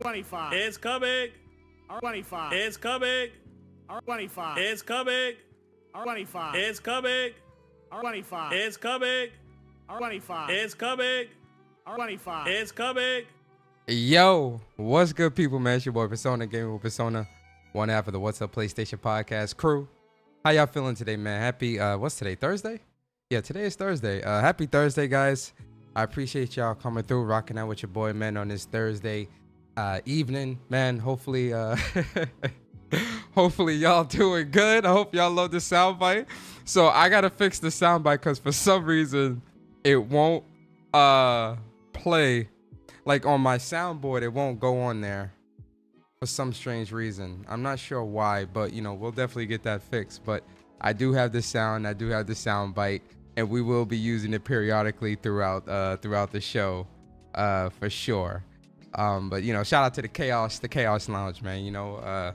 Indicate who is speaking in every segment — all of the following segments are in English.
Speaker 1: 25.
Speaker 2: It's coming.
Speaker 1: 25.
Speaker 2: It's coming.
Speaker 1: 25.
Speaker 2: It's coming.
Speaker 1: 25.
Speaker 2: It's coming.
Speaker 1: 25.
Speaker 2: It's coming.
Speaker 1: 25.
Speaker 2: It's coming.
Speaker 1: 25.
Speaker 2: It's coming.
Speaker 3: Yo, what's good, people, man? It's your boy Persona, Gaming with Persona, one half of the What's Up PlayStation podcast crew. How y'all feeling today, man? Happy, what's today, Thursday? Yeah, today is Thursday. Happy Thursday, guys. I appreciate y'all coming through, rocking out with your boy, man, on this Thursday evening, man. Hopefully, hopefully y'all doing good. I hope y'all love the soundbite. So I gotta fix the soundbite because for some reason it won't play. Like on my soundboard, it won't go on there for some strange reason. I'm not sure why, but you know, we'll definitely get that fixed. But I do have the sound, I do have the sound bite, and we will be using it periodically throughout the show, for sure. But you know, shout out to the Chaos Lounge, man. You know,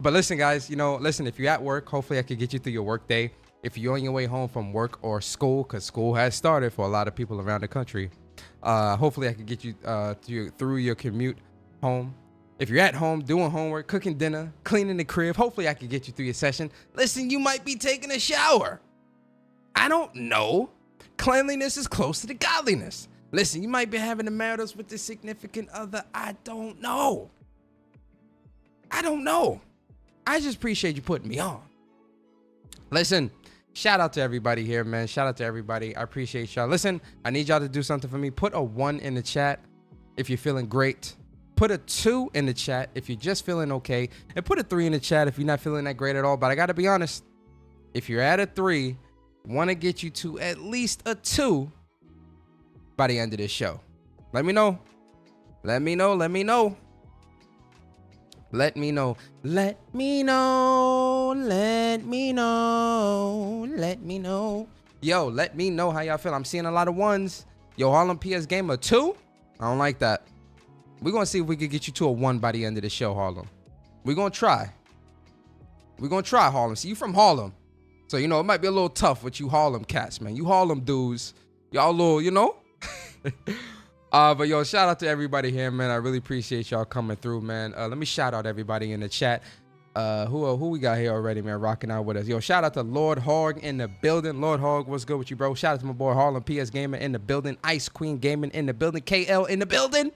Speaker 3: but listen, guys, you know, listen, if you're at work, hopefully I can get you through your work day. If you're on your way home from work or school, because school has started for a lot of people around the country. Hopefully I can get you through your commute home. If you're at home doing homework, cooking dinner, cleaning the crib, hopefully I can get you through your session. Listen, you might be taking a shower. I don't know. Cleanliness is close to the godliness. Listen, you might be having the matters with the significant other. I don't know. I just appreciate you putting me on. Listen. Shout out to everybody here, man. Shout out to everybody. I appreciate y'all. Listen, I need y'all to do something for me. Put a 1 in the chat if you're feeling great. Put a 2 in the chat if you're just feeling okay. And put a 3 in the chat if you're not feeling that great at all. But I got to be honest. If you're at a 3, want to get you to at least a 2 by the end of this show. Let me know. Let me know. Let me know. Let me know. Let me know. Let me know. Let me know. Yo, let me know how y'all feel. I'm seeing a lot of 1s. Yo, Harlem PS Gamer 2? I don't like that. We're going to see if we can get you to a 1 by the end of the show, Harlem. We're going to try. We're going to try, Harlem. See, you from Harlem. So, you know, it might be a little tough with you Harlem cats, man. You Harlem dudes. Y'all little, you know? But yo, shout out to everybody here, man. I really appreciate y'all coming through, man. Let me shout out everybody in the chat. Who we got here already, man, rocking out with us. Yo, shout out to Lord Hog in the building. Lord Hog, what's good with you, bro? Shout out to my boy Harlem PS Gamer in the building. Ice Queen Gaming in the building. KL in the building.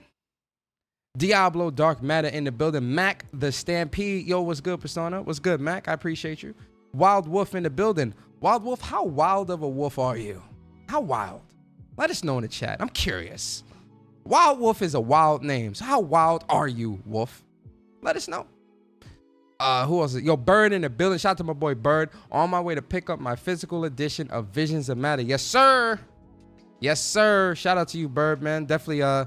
Speaker 3: Diablo Dark Matter in the building. Mac the Stampede. Yo, what's good, Persona? What's good, Mac? I appreciate you. Wild Wolf in the building. Wild Wolf, how wild of a wolf are you? How wild? Let us know in the chat. I'm curious. Wild Wolf is a wild name. So how wild are you, Wolf? Let us know. Who else? Yo, Bird in the building. Shout out to my boy Bird. On my way to pick up my physical edition of Visions of Matter. Yes, sir. Yes, sir. Shout out to you, Bird, man. Definitely, I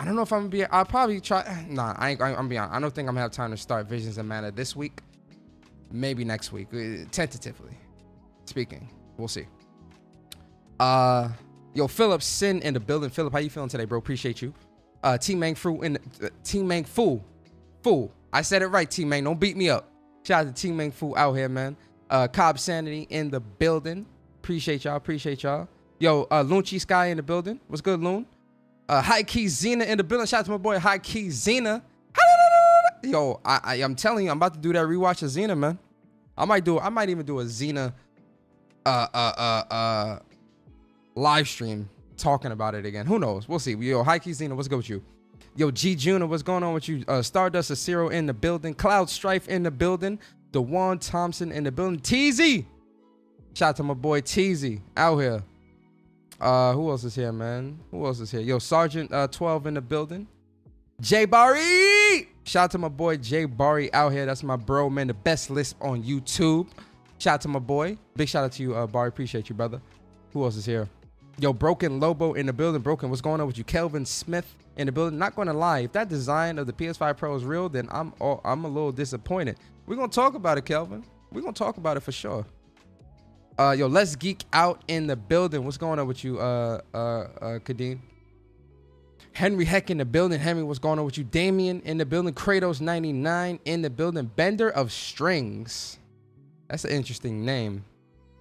Speaker 3: don't know if I'm gonna be, I'll probably try. Nah, I'm being honest. I don't think I'm gonna have time to start Visions of Matter this week. Maybe next week. Tentatively speaking. We'll see. Yo, Philip Sin in the building. Philip, how you feeling today, bro? Appreciate you. T-Mang Fu in the, T-Mang Fu. I said it right, T-Mang. Don't beat me up. Shout out to T-Mang Fu out here, man. Cobb Sanity in the building. Appreciate y'all. Yo, Lunchi Sky in the building. What's good, Loon? High Key Xena in the building. Shout out to my boy High Key Xena. Yo, I'm telling you, I'm about to do that rewatch of Xena, man. I might even do a Xena live stream talking about it again. Who knows? We'll see. Yo, High Key Xena, what's good with you? Yo, G Juna, what's going on with you? Stardust Acero in the building. Cloud Strife in the building. DeJuan Thompson in the building. TZ. Shout out to my boy TZ out here. Who else is here, man? Who else is here? Yo, Sergeant 12 in the building. Jay Barry. Shout out to my boy Jay Barry out here. That's my bro, man. The best list on YouTube. Shout out to my boy. Big shout out to you, Barry. Appreciate you, brother. Who else is here? Yo, Broken Lobo in the building. Broken, what's going on with you? Kelvin Smith in the building. Not going to lie, if that design of the PS5 Pro is real, then I'm a little disappointed. We're going to talk about it, Kelvin. We're going to talk about it for sure. Yo, Let's Geek Out in the building. What's going on with you, Kadeem? Henry Heck in the building. Henry, what's going on with you? Damien in the building. Kratos 99 in the building. Bender of Strings. That's an interesting name.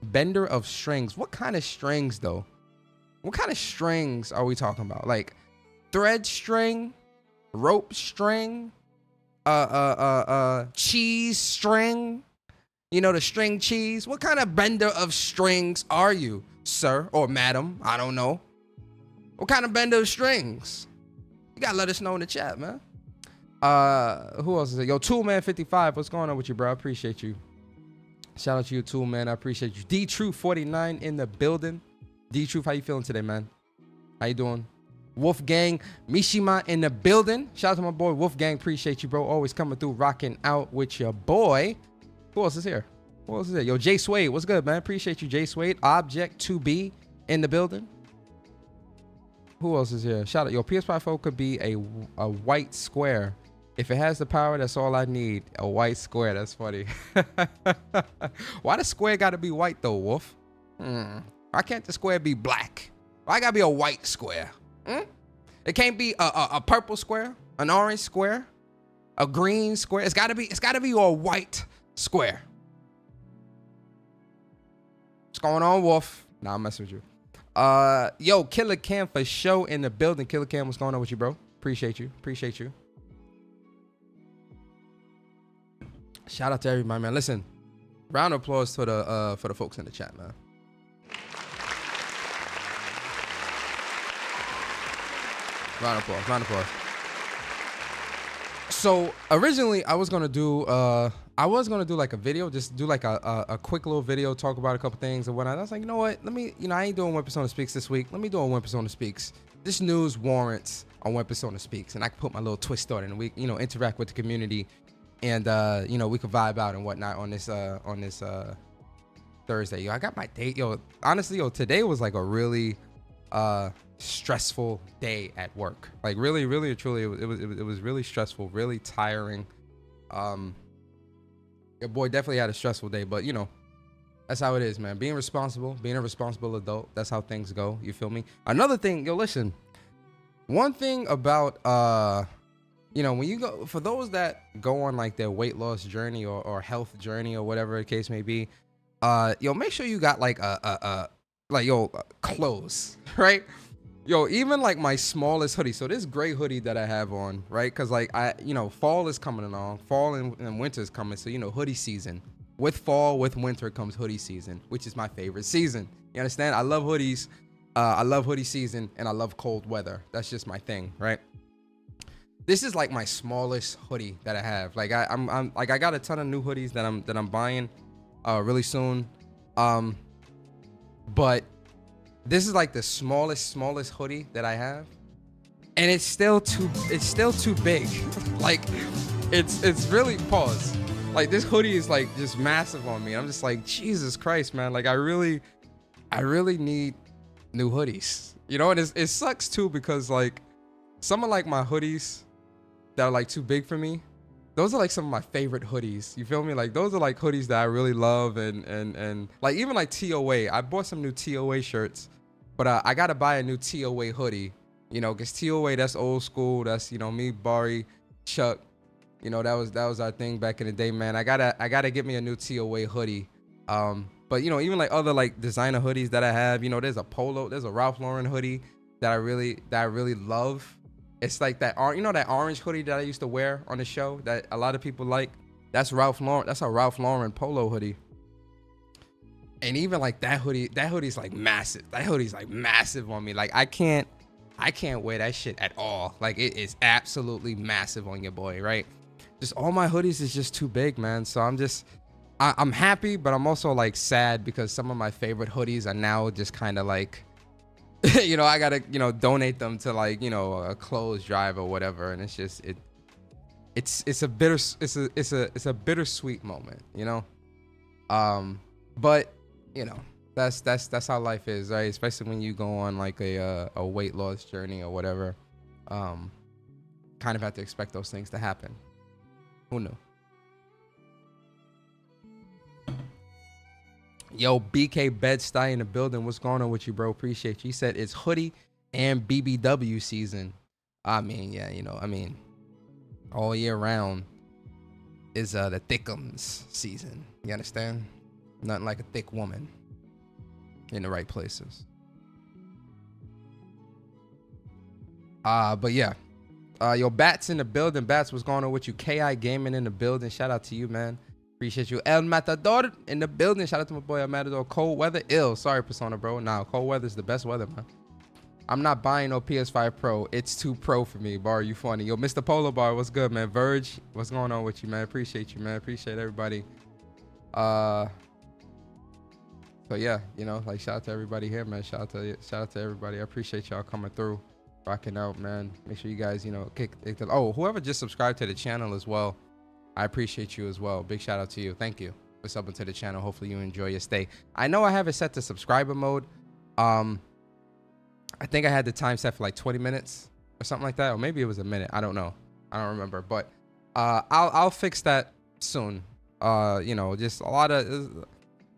Speaker 3: Bender of Strings. What kind of strings, though? What kind of strings are we talking about? Like thread string? rope string, cheese string, you know, the string cheese. What kind of bender of strings are you, sir or madam? I don't know. What kind of bender of strings? You gotta let us know in the chat, man. Who else is it? Yo, Toolman55, what's going on with you, bro? I appreciate you. Shout out to you, Tool, man. I appreciate you. D-True49 in the building. D-Truth, how you feeling today, man? How you doing? Wolfgang Mishima in the building. Shout out to my boy Wolfgang. Appreciate you, bro. Always coming through, rocking out with your boy. Who else is here? Who else is here? Yo, Jay Suede. What's good, man? Appreciate you, Jay Suede. Object to be in the building. Who else is here? Shout out. Yo, PS5 Pro could be a white square. If it has the power, that's all I need. A white square. That's funny. Why the square got to be white, though, Wolf? Why can't the square be black? Why got to be a white square? It can't be a purple square, an orange square, a green square. It's got to be a white square. What's going on, Wolf? Nah, I'm messing with you. Yo, Killer Cam for show in the building. Killer Cam, what's going on with you, bro? Appreciate you. Appreciate you. Shout out to everybody, man. Listen, round of applause for the folks in the chat, man. Round of applause. Round of applause. So originally, I was gonna do like a video, just do like a quick little video, talk about a couple things and whatnot. I was like, you know what? Let me, I ain't doing When Persona Speaks this week. Let me do a When Persona Speaks. This news warrants on When Persona Speaks, and I can put my little twist on it, and we, interact with the community. And we could vibe out and whatnot on this Thursday. Yo, I got my date. Yo, honestly, today was like a really stressful day at work. Like really, really, truly, it was really stressful, really tiring. Your boy definitely had a stressful day, but that's how it is, man. Being a responsible adult, that's how things go. You feel me? Another thing, yo, listen. One thing about when you go, for those that go on like their weight loss journey or health journey or whatever the case may be, make sure you got like clothes, right? Yo, even like my smallest hoodie. So this gray hoodie that I have on, right? Cause like fall is coming along, fall and winter is coming. So, hoodie season. With fall, with winter comes hoodie season, which is my favorite season. You understand? I love hoodies. I love hoodie season and I love cold weather. That's just my thing, right? This is like my smallest hoodie that I have. Like I'm like, I got a ton of new hoodies that I'm buying really soon. But this is like the smallest hoodie that I have. And it's still too big. Like it's really pause. Like this hoodie is like just massive on me. I'm just like, Jesus Christ, man. Like I really need new hoodies. And it sucks too, because like some of like my hoodies that are like too big for me, those are like some of my favorite hoodies. You feel me? Like those are like hoodies that I really love, and like even like TOA. I bought some new TOA shirts, but I gotta buy a new TOA hoodie. Cause TOA, that's old school. That's me, Bari, Chuck. That was our thing back in the day, man. I gotta get me a new TOA hoodie. But even like other like designer hoodies that I have. There's a Ralph Lauren hoodie that I really love. It's like that orange hoodie that I used to wear on the show that a lot of people like. That's Ralph Lauren. That's a Ralph Lauren polo hoodie. And even like that hoodie's like massive. That hoodie's like massive on me. Like I can't wear that shit at all. Like it is absolutely massive on your boy, right? Just all my hoodies is just too big, man. So I'm happy, but I'm also like sad because some of my favorite hoodies are now just kind of like, I gotta, donate them to like, a clothes drive or whatever. And it's just, it's a bittersweet moment, but that's how life is, right? Especially when you go on like a weight loss journey or whatever. Kind of have to expect those things to happen. Who knew? Yo, BK Bed-Stuy in the building. What's going on with you, bro? Appreciate you. He said it's hoodie and BBW season. I mean, yeah, all year round is the thickums season. You understand? Nothing like a thick woman in the right places. But yeah, Yo, Bats in the building. Bats, what's going on with you? KI Gaming in the building. Shout out to you, man. Appreciate you. El Matador in the building. Shout out to my boy El Matador. Cold weather, ill. Sorry, Persona, bro. Nah, cold weather is the best weather, man. I'm not buying no PS5 Pro. It's too pro for me. Bar, you funny. Yo, Mr. Polar Bar, what's good, man? Verge, what's going on with you, man? Appreciate you, man. Appreciate everybody. So yeah, you know, like shout out to everybody here, man. Shout out to everybody. I appreciate y'all coming through, rocking out, man. Make sure you guys, you know, whoever just subscribed to the channel as well. I appreciate you as well. Big shout out to you. Thank you for subbing to the channel. Hopefully you enjoy your stay. I know I have it set to subscriber mode. I think I had the time set for like 20 minutes or something like that, or maybe it was a minute. I don't know. I don't remember, but I'll fix that soon. You know, just a lot of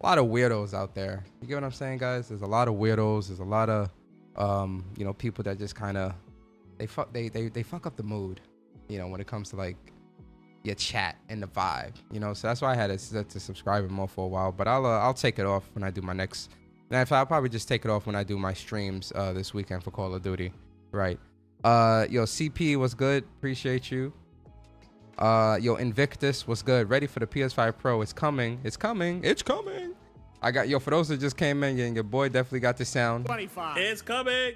Speaker 3: weirdos out there. You get what I'm saying, guys? There's a lot of weirdos. There's a lot of you know, people that just kind of they fuck up the mood, you know, when it comes to like your chat and the vibe, you know. So that's why I had it set to subscriber mode for a while, but I'll take it off when I do my next. And I'll probably just take it off when I do my streams this weekend for Call of Duty, right? Yo, CP was good. Appreciate you. Yo, Invictus was good. Ready for the PS5 Pro. It's coming. It's coming. It's coming. I got, yo, for those that just came in, your boy definitely got the sound.
Speaker 1: 25.
Speaker 2: It's coming.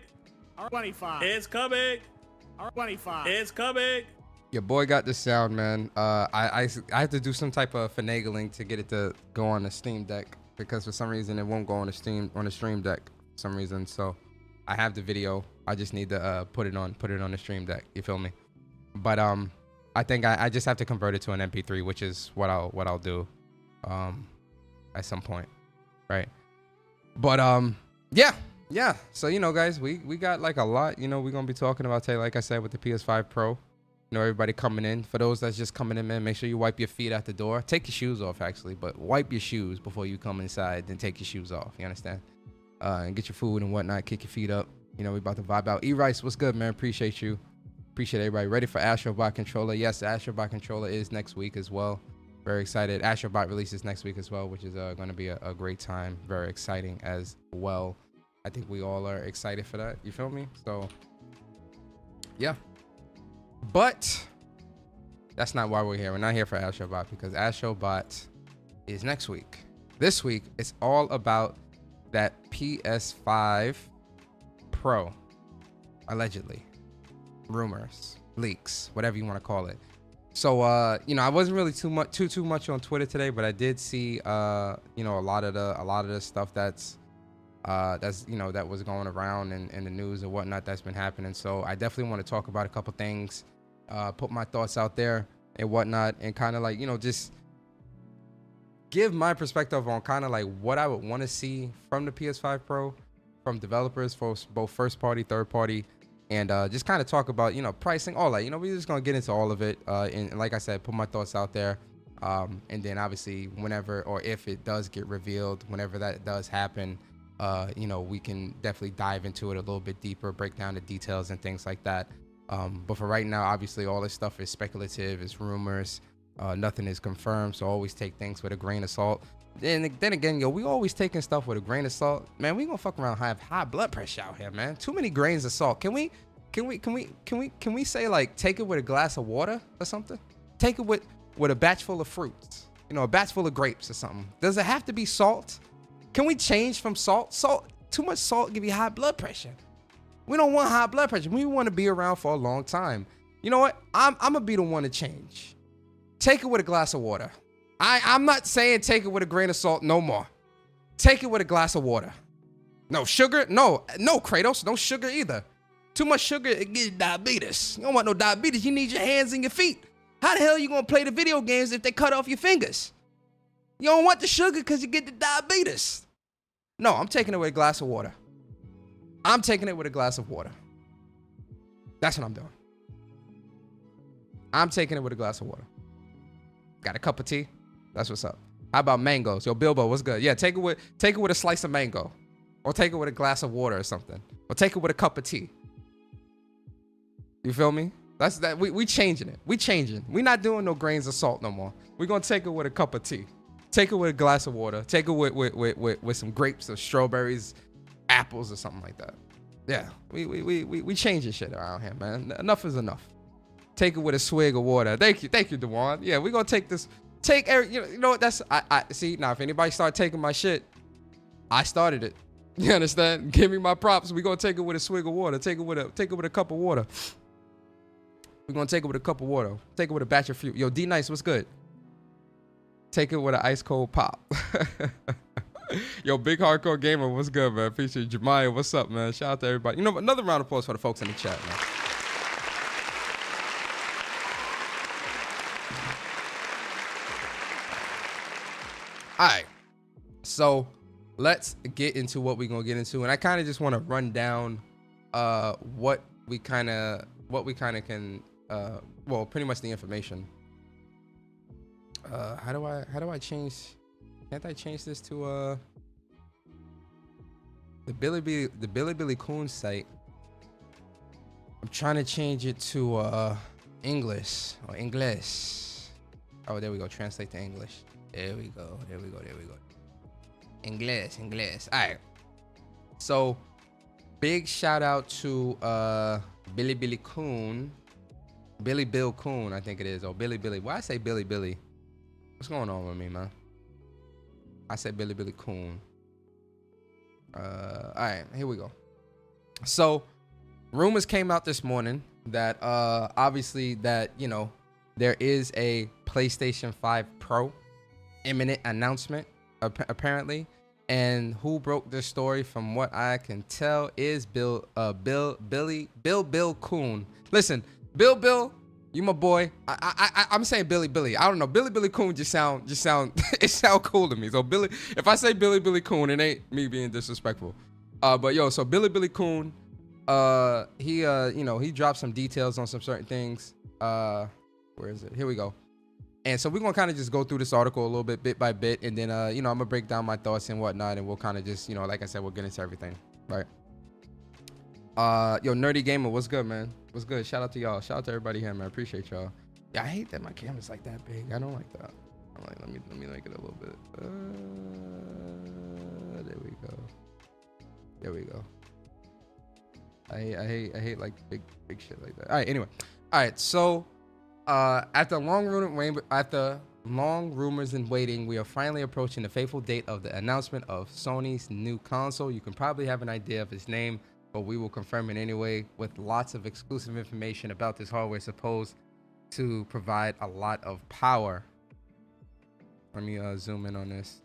Speaker 1: 25.
Speaker 2: It's coming.
Speaker 1: 25.
Speaker 2: It's coming.
Speaker 3: Your boy got the sound, man. I have to do some type of finagling to get it to go on the Steam Deck, because for some reason it won't go on the Stream Deck for some reason. So I have the video. I just need to put it on the Stream Deck. You feel me? But I think I just have to convert it to an MP3, which is what I'll do at some point, right? But yeah. So, you know, guys, we got like a lot, you know, we're gonna be talking about today, like I said, with the PS5 Pro. You know, everybody coming in. For those that's just coming in, man, make sure you wipe your feet at the door. Take your shoes off, actually, but wipe your shoes before you come inside. Then take your shoes off. You understand? And get your food and whatnot. Kick your feet up. You know, we about to vibe out. E-Rice, what's good, man? Appreciate you. Appreciate everybody. Ready for Astrobot Controller? Yes, the Astrobot Controller is next week as well. Very excited. Astrobot releases next week as well, which is going to be a great time. Very exciting as well. I think we all are excited for that. You feel me? So, yeah. But that's not why we're here. We're not here for Astrobot, because Astrobot is next week. This week, it's all about that PS5 Pro, allegedly. Rumors, leaks, whatever you want to call it. So you know, I wasn't really too much on Twitter today, but I did see you know, a lot of the stuff that's you know, that was going around in the news and whatnot that's been happening. So I definitely want to talk about a couple things, put my thoughts out there and whatnot, and kind of like, you know, just give my perspective on kind of like what I would want to see from the PS5 Pro, from developers, for both first party, third party, and just kind of talk about, you know, pricing, all that. You know, we're just gonna get into all of it, and like I said, put my thoughts out there, and then obviously whenever or if it does get revealed, whenever that does happen, you know, we can definitely dive into it a little bit deeper, break down the details and things like that. But for right now, obviously all this stuff is speculative, it's rumors, nothing is confirmed, so always take things with a grain of salt. Then again, yo, we always taking stuff with a grain of salt, man. We gonna fuck around, have high blood pressure out here, man. Too many grains of salt. Can we say, like, take it with a glass of water or something? Take it with a batch full of fruits, you know, a batch full of grapes or something. Does it have to be salt? Can we change from salt? Too much salt give you high blood pressure. We don't want high blood pressure. We want to be around for a long time. You know what? I'm gonna be the one to change. Take it with a glass of water. I'm not saying take it with a grain of salt no more. Take it with a glass of water. No sugar? No, Kratos, no sugar either. Too much sugar, it gives you diabetes. You don't want no diabetes. You need your hands and your feet. How the hell you gonna play the video games if they cut off your fingers? You don't want the sugar because you get the diabetes. No, I'm taking it with a glass of water. I'm taking it with a glass of water. That's what I'm doing. I'm taking it with a glass of water. Got a cup of tea? That's what's up. How about mangoes? Yo, Bilbo, what's good? Yeah, take it with a slice of mango. Or take it with a glass of water or something. Or take it with a cup of tea. You feel me? That's that. We changing it. We changing. We not doing no grains of salt no more. We're gonna take it with a cup of tea. Take it with a glass of water. Take it with some grapes or strawberries, apples or something like that. Yeah, we changing shit around here, man. Enough is enough. Take it with a swig of water. Thank you, Dewan. Yeah, we're gonna take this. Take every, you know what? That's I see now. If anybody start taking my shit, I started it. You understand? Give me my props. We're gonna take it with a swig of water. Take it with a cup of water. We're gonna take it with a cup of water. Take it with a batch of fruit. Yo, D Nice, what's good? Take it with an ice cold pop. Yo, big hardcore gamer, what's good, man? Appreciate you. Jemiah, what's up, man? Shout out to everybody. You know, another round of applause for the folks in the chat, man. All right, so let's get into what we're gonna get into, and I kind of just want to run down what we kind of can well, pretty much the information. How do I change? Can't I change this to the Billy Coon site? I'm trying to change it to English or English. Oh, there we go. Translate to English. There we go. English. All right. So, big shout out to Billy Coon. Bill Coon, I think it is. Or Billy. Why I say Billy? What's going on with me, man? I said Billy Coon. All right, here we go. So, rumors came out this morning that obviously that, you know, there is a PlayStation 5 Pro imminent announcement apparently, and who broke this story from what I can tell is Bill Coon. Listen, Bill, you my boy. I'm saying Billy. I don't know. Billy Coon just sound it sound cool to me. So Billy, if I say Billy Coon, it ain't me being disrespectful. But yo, so Billy Coon, he you know, he dropped some details on some certain things. Where is it? Here we go. And so we're gonna kind of just go through this article a little bit by bit, and then you know, I'm gonna break down my thoughts and whatnot, and we'll kind of just, you know, like I said, we'll get into everything, right? Yo, Nerdy Gamer, what's good, man? What's good? Shout out to y'all. Shout out to everybody here, man. Appreciate y'all. Yeah, I hate that my camera's like that big. I don't like that. I'm like, let me make it a little bit. There we go. I hate like big shit like that. All right, anyway. All right, so after long rumors and waiting, we are finally approaching the fateful date of the announcement of Sony's new console. You can probably have an idea of its name, but we will confirm it anyway, with lots of exclusive information about this hardware supposed to provide a lot of power. Let me zoom in on this.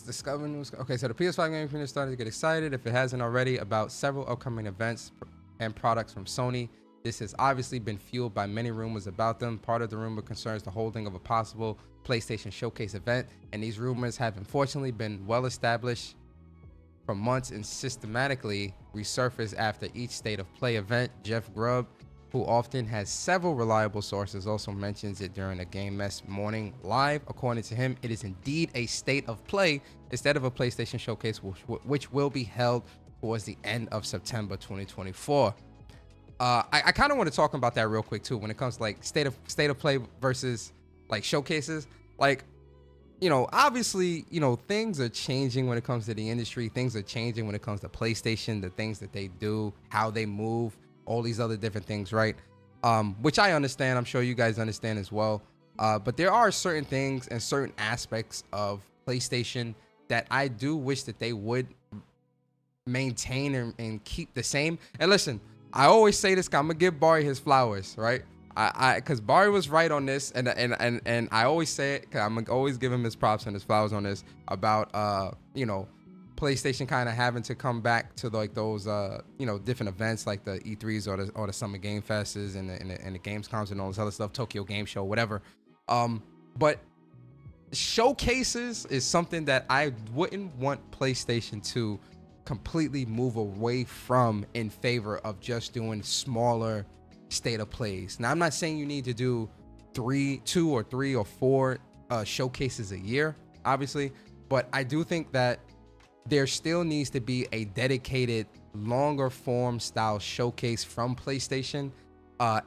Speaker 3: Discovering news. Okay, so the PS5 gaming community started to get excited, if it hasn't already, about several upcoming events and products from Sony. This has obviously been fueled by many rumors about them. Part of the rumor concerns the holding of a possible PlayStation Showcase event, and these rumors have unfortunately been well established for months and systematically resurfaced after each State of Play event. Jeff Grubb, who often has several reliable sources, also mentions it during a Game Mess morning live. According to him, it is indeed a State of Play instead of a PlayStation Showcase, which will be held towards the end of September 2024. I kind of want to talk about that real quick too, when it comes to like state of play versus like showcases. Like, you know, obviously, you know, things are changing when it comes to the industry. Things are changing when it comes to PlayStation, the things that they do, how they move, all these other different things, right? Which I understand. I'm sure you guys understand as well. But there are certain things and certain aspects of PlayStation that I do wish that they would maintain and keep the same. And listen, I always say this, I'm gonna give Barry his flowers, right? Because Barry was right on this, and I always say it, cause I'm gonna always give him his props and his flowers on this about you know, PlayStation kind of having to come back to like those you know, different events like the E3s or the Summer Game Fests and the Gamescoms and all this other stuff, Tokyo Game Show, whatever. But showcases is something that I wouldn't want PlayStation to completely move away from in favor of just doing smaller State of Plays. Now, I'm not saying you need to do 2 or 3 or 4 showcases a year, obviously, but I do think that there still needs to be a dedicated longer form style showcase from PlayStation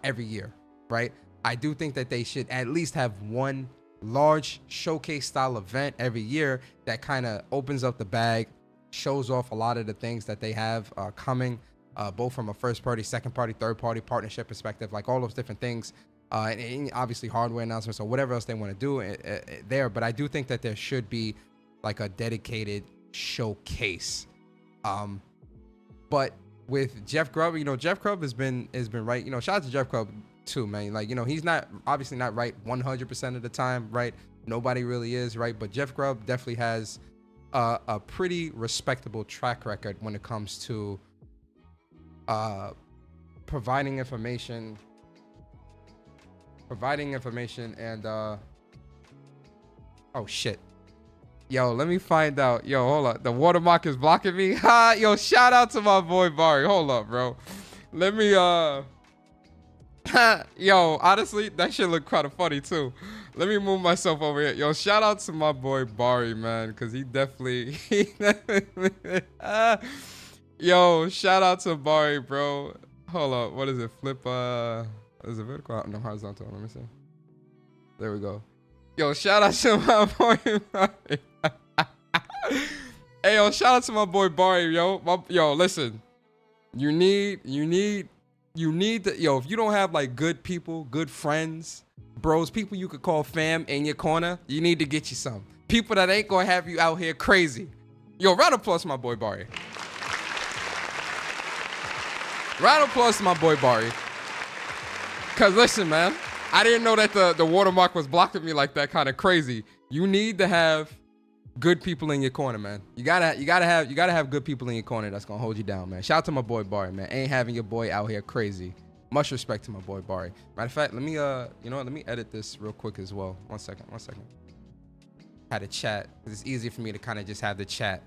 Speaker 3: every year, right? I do think that they should at least have one large showcase style event every year that kind of opens up the bag, shows off a lot of the things that they have coming, both from a first party, second party, third party partnership perspective, like all those different things. And obviously hardware announcements or whatever else they want to do there. But I do think that there should be like a dedicated showcase. But with Jeff Grubb, Jeff Grubb has been right. Shout out to Jeff Grubb too, man. Like, he's not obviously not right 100% of the time, right? Nobody really is, right? But Jeff Grubb definitely has a pretty respectable track record when it comes to providing information and oh shit. Yo, let me find out. Yo, hold up. The watermark is blocking me. Ha! Yo, shout out to my boy Barry. Hold up, bro. Let me yo, honestly, that shit look kind of funny too. Let me move myself over here. Yo, shout out to my boy Barry, man, because he definitely yo, shout out to Barry, bro. Hold up. What is it? Flip is it vertical? No, horizontal. Let me see. There we go. Yo, shout out to my boy Barry. Hey, yo, shout out to my boy Barry, yo. Yo, listen. You need to, yo, if you don't have like good people, good friends, bros, people you could call fam in your corner, you need to get you some. People that ain't gonna have you out here crazy. Yo, round of applause to my boy Barry. Round of applause to my boy Barry. Cause listen, man, I didn't know that the watermark was blocking me like that, kind of crazy. You need to have good people in your corner, man. You gotta have good people in your corner that's gonna hold you down, man. Shout out to my boy Barry, man. Ain't having your boy out here crazy. Much respect to my boy Barry. Matter of fact, let me let me edit this real quick as well. One second. Had a chat, because it's easier for me to kind of just have the chat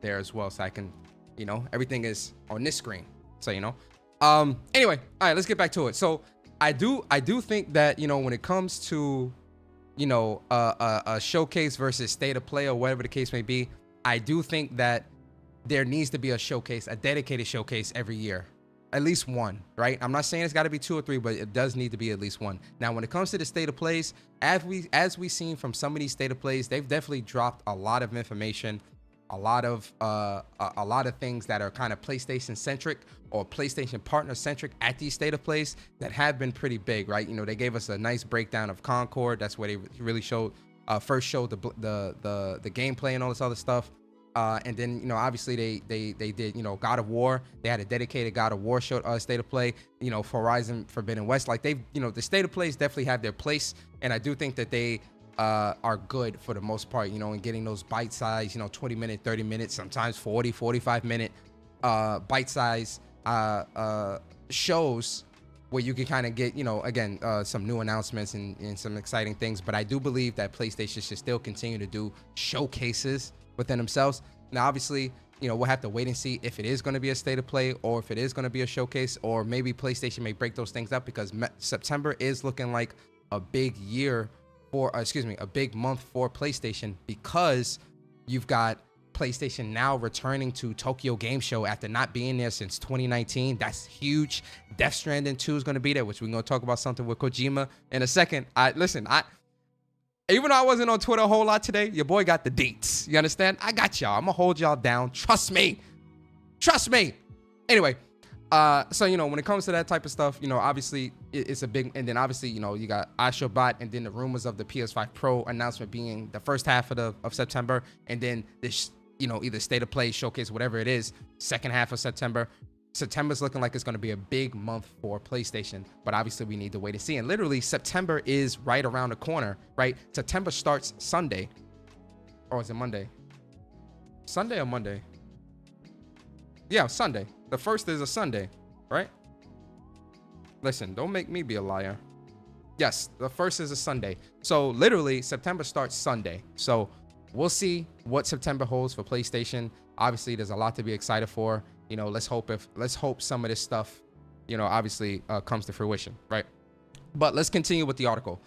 Speaker 3: there as well, so I can, everything is on this screen. So anyway, all right, let's get back to it. So I do think that, when it comes to, a showcase versus state of play or whatever the case may be, I do think that there needs to be a showcase, a dedicated showcase every year. At least one, right? I'm not saying it's got to be 2 or 3, but it does need to be at least one. Now, when it comes to the state of plays, as we've seen from some of these state of plays, they've definitely dropped a lot of information, a lot of things that are kind of PlayStation centric or PlayStation partner centric at these state of plays that have been pretty big, right? They gave us a nice breakdown of Concord. That's where they really first showed the gameplay and all this other stuff. And then, obviously they did, God of War. They had a dedicated God of War show, state of play, for Horizon Forbidden West. Like they've, the state of plays definitely have their place. And I do think that they are good for the most part, in getting those bite-sized, 20-minute, 30-minute, sometimes 40, 45-minute bite-sized shows where you can kind of get, again, some new announcements and some exciting things. But I do believe that PlayStation should still continue to do showcases within themselves. Now, obviously, we'll have to wait and see if it is going to be a state of play or if it is going to be a showcase, or maybe PlayStation may break those things up, because September is looking like a big year for, a big month for PlayStation, because you've got PlayStation Now returning to Tokyo Game Show after not being there since 2019. That's huge. Death Stranding 2 is going to be there, which we're going to talk about something with Kojima in a second. Even though I wasn't on Twitter a whole lot today, your boy got the deets. You understand? I got y'all. I'm going to hold y'all down. Trust me. Anyway, so, when it comes to that type of stuff, obviously it's a big, and then obviously, you got Astrobot, and then the rumors of the PS5 Pro announcement being the first half of September, and then this, either state of play, showcase, whatever it is, second half of September. September's looking like it's going to be a big month for PlayStation, but obviously we need to wait and see. And literally September is right around the corner, right? September starts Sunday, or is it Monday? Sunday or Monday? Yeah, Sunday. The first is a Sunday, right? Listen, don't make me be a liar. Yes, the first is a Sunday. So literally September starts Sunday. So we'll see what September holds for PlayStation. Obviously there's a lot to be excited for. Let's hope some of this stuff, obviously comes to fruition, right? But let's continue with the article.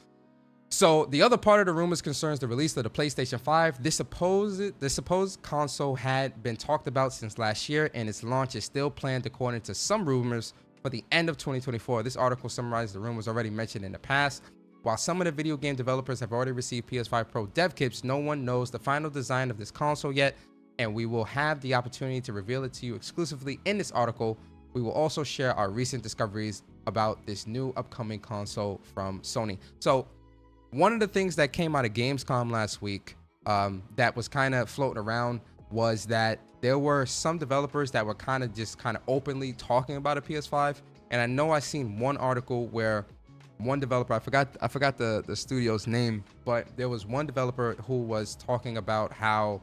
Speaker 3: So the other part of the rumors concerns the release of the PlayStation 5. The supposed console had been talked about since last year, and its launch is still planned, according to some rumors, for the end of 2024. This article summarizes the rumors already mentioned in the past. While some of the video game developers have already received PS5 Pro dev kits, no one knows the final design of this console yet. and we will have the opportunity to reveal it to you exclusively in this article. We will also share our recent discoveries about this new upcoming console from Sony. So one of the things that came out of Gamescom last week that was kind of floating around was that there were some developers that were kind of openly talking about a PS5. And I know I seen one article where one developer, I forgot the studio's name, but there was one developer who was talking about how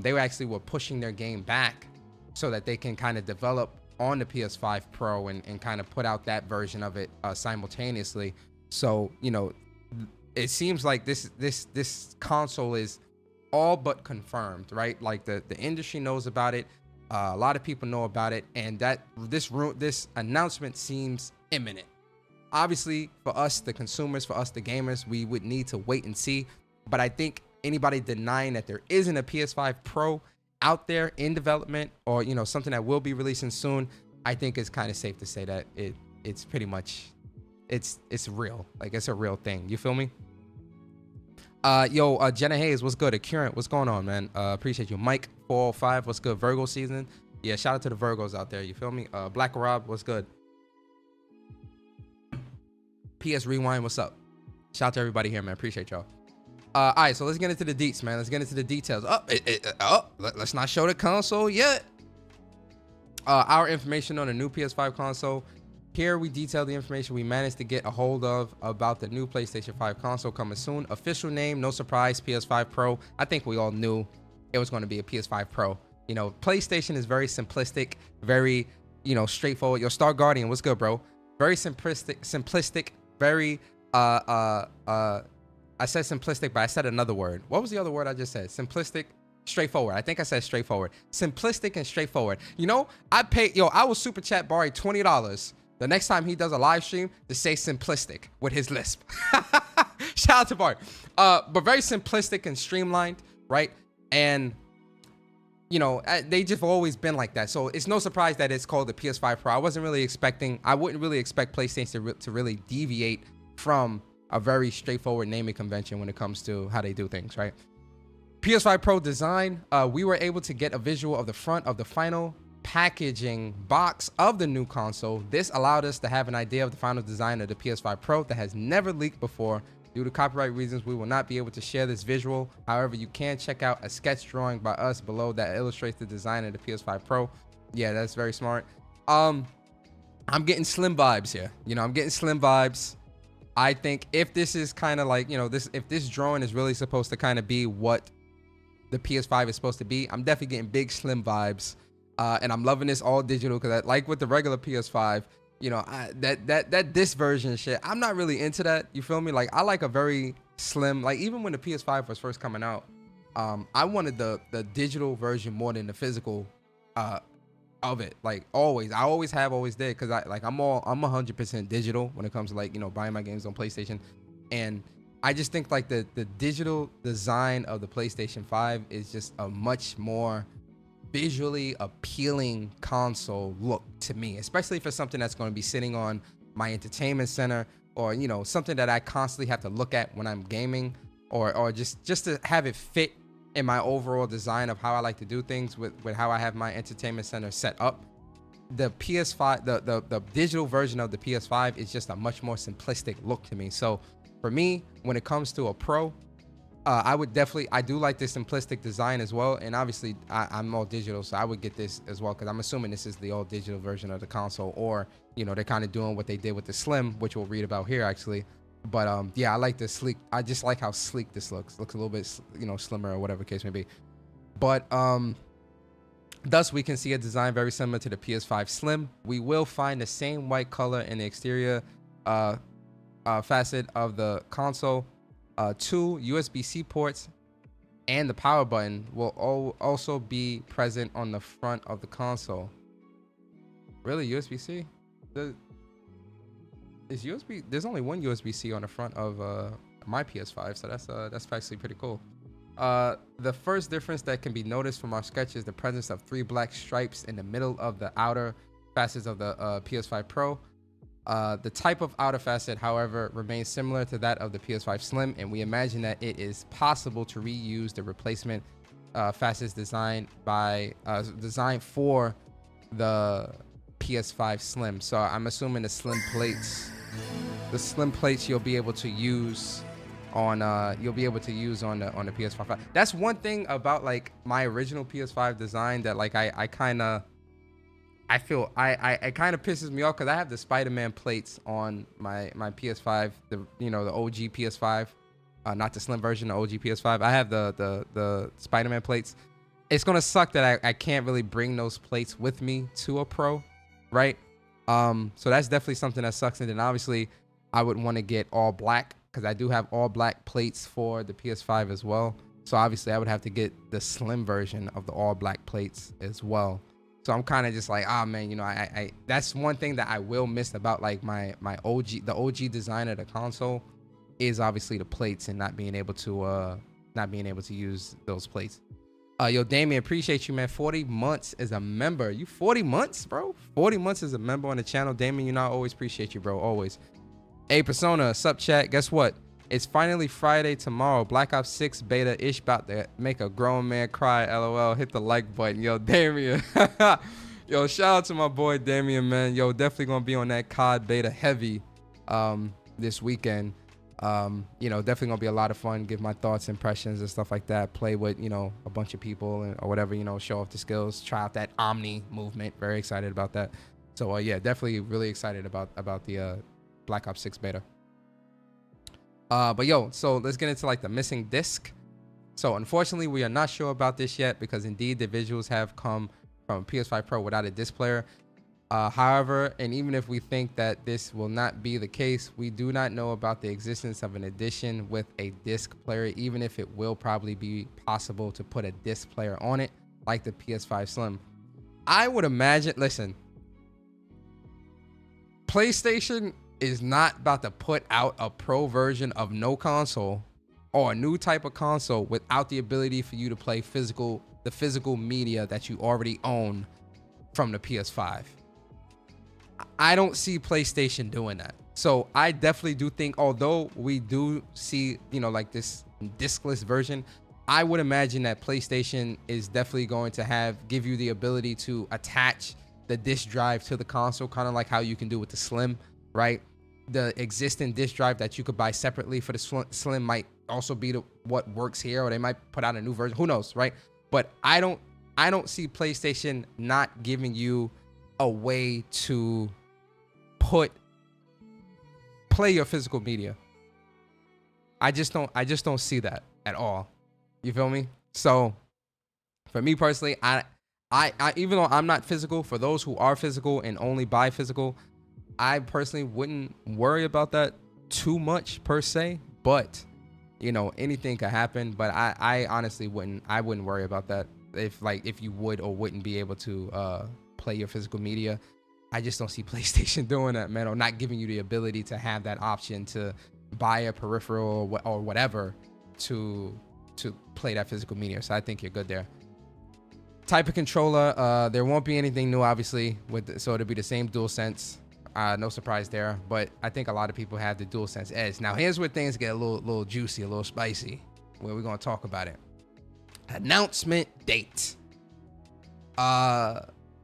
Speaker 3: they were pushing their game back so that they can kind of develop on the PS5 Pro and kind of put out that version of it simultaneously. So, you know, it seems like this console is all but confirmed, right? Like the industry knows about it. A lot of people know about it, and that this announcement seems imminent. Obviously, for us, the consumers, for us, the gamers, we would need to wait and see. But I think anybody denying that there isn't a PS5 Pro out there in development, or, you know, something that will be releasing soon, I think it's kind of safe to say that it's pretty much, it's real. Like, it's a real thing. You feel me? Jenna Hayes, what's good? Current, what's going on, man? Appreciate you. Mike 405, what's good? Virgo season. Yeah, shout out to the Virgos out there. You feel me? Black Rob, what's good? PS Rewind, what's up? Shout out to everybody here, man. Appreciate y'all. All right, so let's get into the deets, man. Let's get into the details. Let's not show the console yet. Our information on the new PS5 console. Here we detail the information we managed to get a hold of about the new PlayStation 5 console coming soon. Official name, no surprise, PS5 Pro. I think we all knew it was going to be a PS5 Pro. You know, PlayStation is very simplistic, very, you know, straightforward. Yo, Star Guardian, what's good, bro? Very simplistic, very I said simplistic, but I said another word. What was the other word I just said? Simplistic, straightforward. I think I said straightforward. Simplistic and straightforward. You know, I will super chat Barry $20 the next time he does a live stream to say simplistic with his lisp. Shout out to Barry. But very simplistic and streamlined, right? And, you know, they just always been like that. So it's no surprise that it's called the PS5 Pro. I wouldn't really expect PlayStation to really deviate from a very straightforward naming convention when it comes to how they do things, right? PS5 Pro design, we were able to get a visual of the front of the final packaging box of the new console. This allowed us to have an idea of the final design of the PS5 Pro that has never leaked before. Due to copyright reasons, we will not be able to share this visual. However, you can check out a sketch drawing by us below that illustrates the design of the PS5 Pro. Yeah, that's very smart. I'm getting slim vibes here. You know, I'm getting slim vibes. I think if this is kind of like, you know, if this drawing is really supposed to kind of be what the PS5 is supposed to be, I'm definitely getting big slim vibes. And I'm loving this all digital because, like with the regular PS5, you know, that this version shit, I'm not really into that. You feel me? Like, I like a very slim, like even when the PS5 was first coming out, I wanted the digital version more than the physical of it. Like, always, I always did, because I'm 100% digital when it comes to, like, you know, buying my games on PlayStation. And I just think like the digital design of the PlayStation 5 is just a much more visually appealing console look to me, especially for something that's going to be sitting on my entertainment center, or, you know, something that I constantly have to look at when I'm gaming, or just to have it fit in my overall design of how I like to do things with how I have my entertainment center set up. The PS5, the digital version of the PS5 is just a much more simplistic look to me. So for me, when it comes to a Pro, I do like this simplistic design as well. And obviously I'm all digital, so I would get this as well, because I'm assuming this is the all digital version of the console, or, you know, they're kind of doing what they did with the Slim, which we'll read about here actually. But yeah, I like the sleek. I just like how sleek this looks. Looks a little bit, you know, slimmer or whatever the case may be. But thus we can see a design very similar to the PS5 Slim. We will find the same white color in the exterior facet of the console. 2 USB-C ports and the power button will also be present on the front of the console. Really, USB-C? Is USB? There's only one USB-C on the front of my PS5, so that's actually pretty cool. The first difference that can be noticed from our sketch is the presence of 3 black stripes in the middle of the outer facets of the PS5 Pro. The type of outer facet, however, remains similar to that of the PS5 Slim, and we imagine that it is possible to reuse the replacement facets designed for the PS5 Slim. So I'm assuming the slim plates you'll be able to use on the PS5. That's one thing about like my original PS5 design that like it kind of pisses me off, because I have the Spider-Man plates on my PS5, the OG PS5, not the slim version, the OG PS5. I have the Spider-Man plates. It's gonna suck that I can't really bring those plates with me to a Pro, right? So that's definitely something that sucks. And then obviously I would want to get all black, because I do have all black plates for the PS5 as well. So obviously I would have to get the slim version of the all black plates as well. So I'm kind of just like, man, I that's one thing that I will miss about like the OG design of the console, is obviously the plates and not being able to use those plates. Yo, Damien, appreciate you, man. 40 months as a member. You 40 months, bro? 40 months as a member on the channel. Damien, I always appreciate you, bro. Always. Hey, Persona, sup, chat? Guess what? It's finally Friday tomorrow. Black Ops 6 beta ish about to make a grown man cry. LOL. Hit the like button. Yo, Damien. Yo, shout out to my boy Damien, man. Yo, definitely gonna be on that COD beta heavy this weekend. Definitely gonna be a lot of fun. Give my thoughts, impressions, and stuff like that. Play with a bunch of people or whatever. Show off the skills. Try out that Omni movement. Very excited about that. So yeah, definitely really excited about the Black Ops 6 beta. But yo, so let's get into like the missing disc. So unfortunately, we are not sure about this yet, because indeed the visuals have come from PS5 Pro without a disc player. However, and even if we think that this will not be the case, we do not know about the existence of an edition with a disc player, even if it will probably be possible to put a disc player on it, like the PS5 Slim. I would imagine, listen, PlayStation is not about to put out a Pro version of no console or a new type of console without the ability for you to play the physical media that you already own from the PS5. I don't see PlayStation doing that. So I definitely do think, although we do see, like this discless version, I would imagine that PlayStation is definitely going to give you the ability to attach the disc drive to the console, kind of like how you can do with the Slim, right? The existing disc drive that you could buy separately for the Slim might also be what works here, or they might put out a new version. Who knows, right? But I don't see PlayStation not giving you a way to play your physical media. I just don't see that at all. You feel me? So for me personally, I even though I'm not physical, for those who are physical and only buy physical, I personally wouldn't worry about that too much per se, but anything could happen. But I honestly wouldn't worry about that if you would or wouldn't be able to play your physical media. I just don't see PlayStation doing that, man, or not giving you the ability to have that option to buy a peripheral or whatever to play that physical media. So I think you're good there. Type of controller, there won't be anything new, obviously, so it'll be the same DualSense. No surprise there, but I think a lot of people have the DualSense Edge. Now, here's where things get a little juicy, a little spicy, where we're gonna talk about it. Announcement date.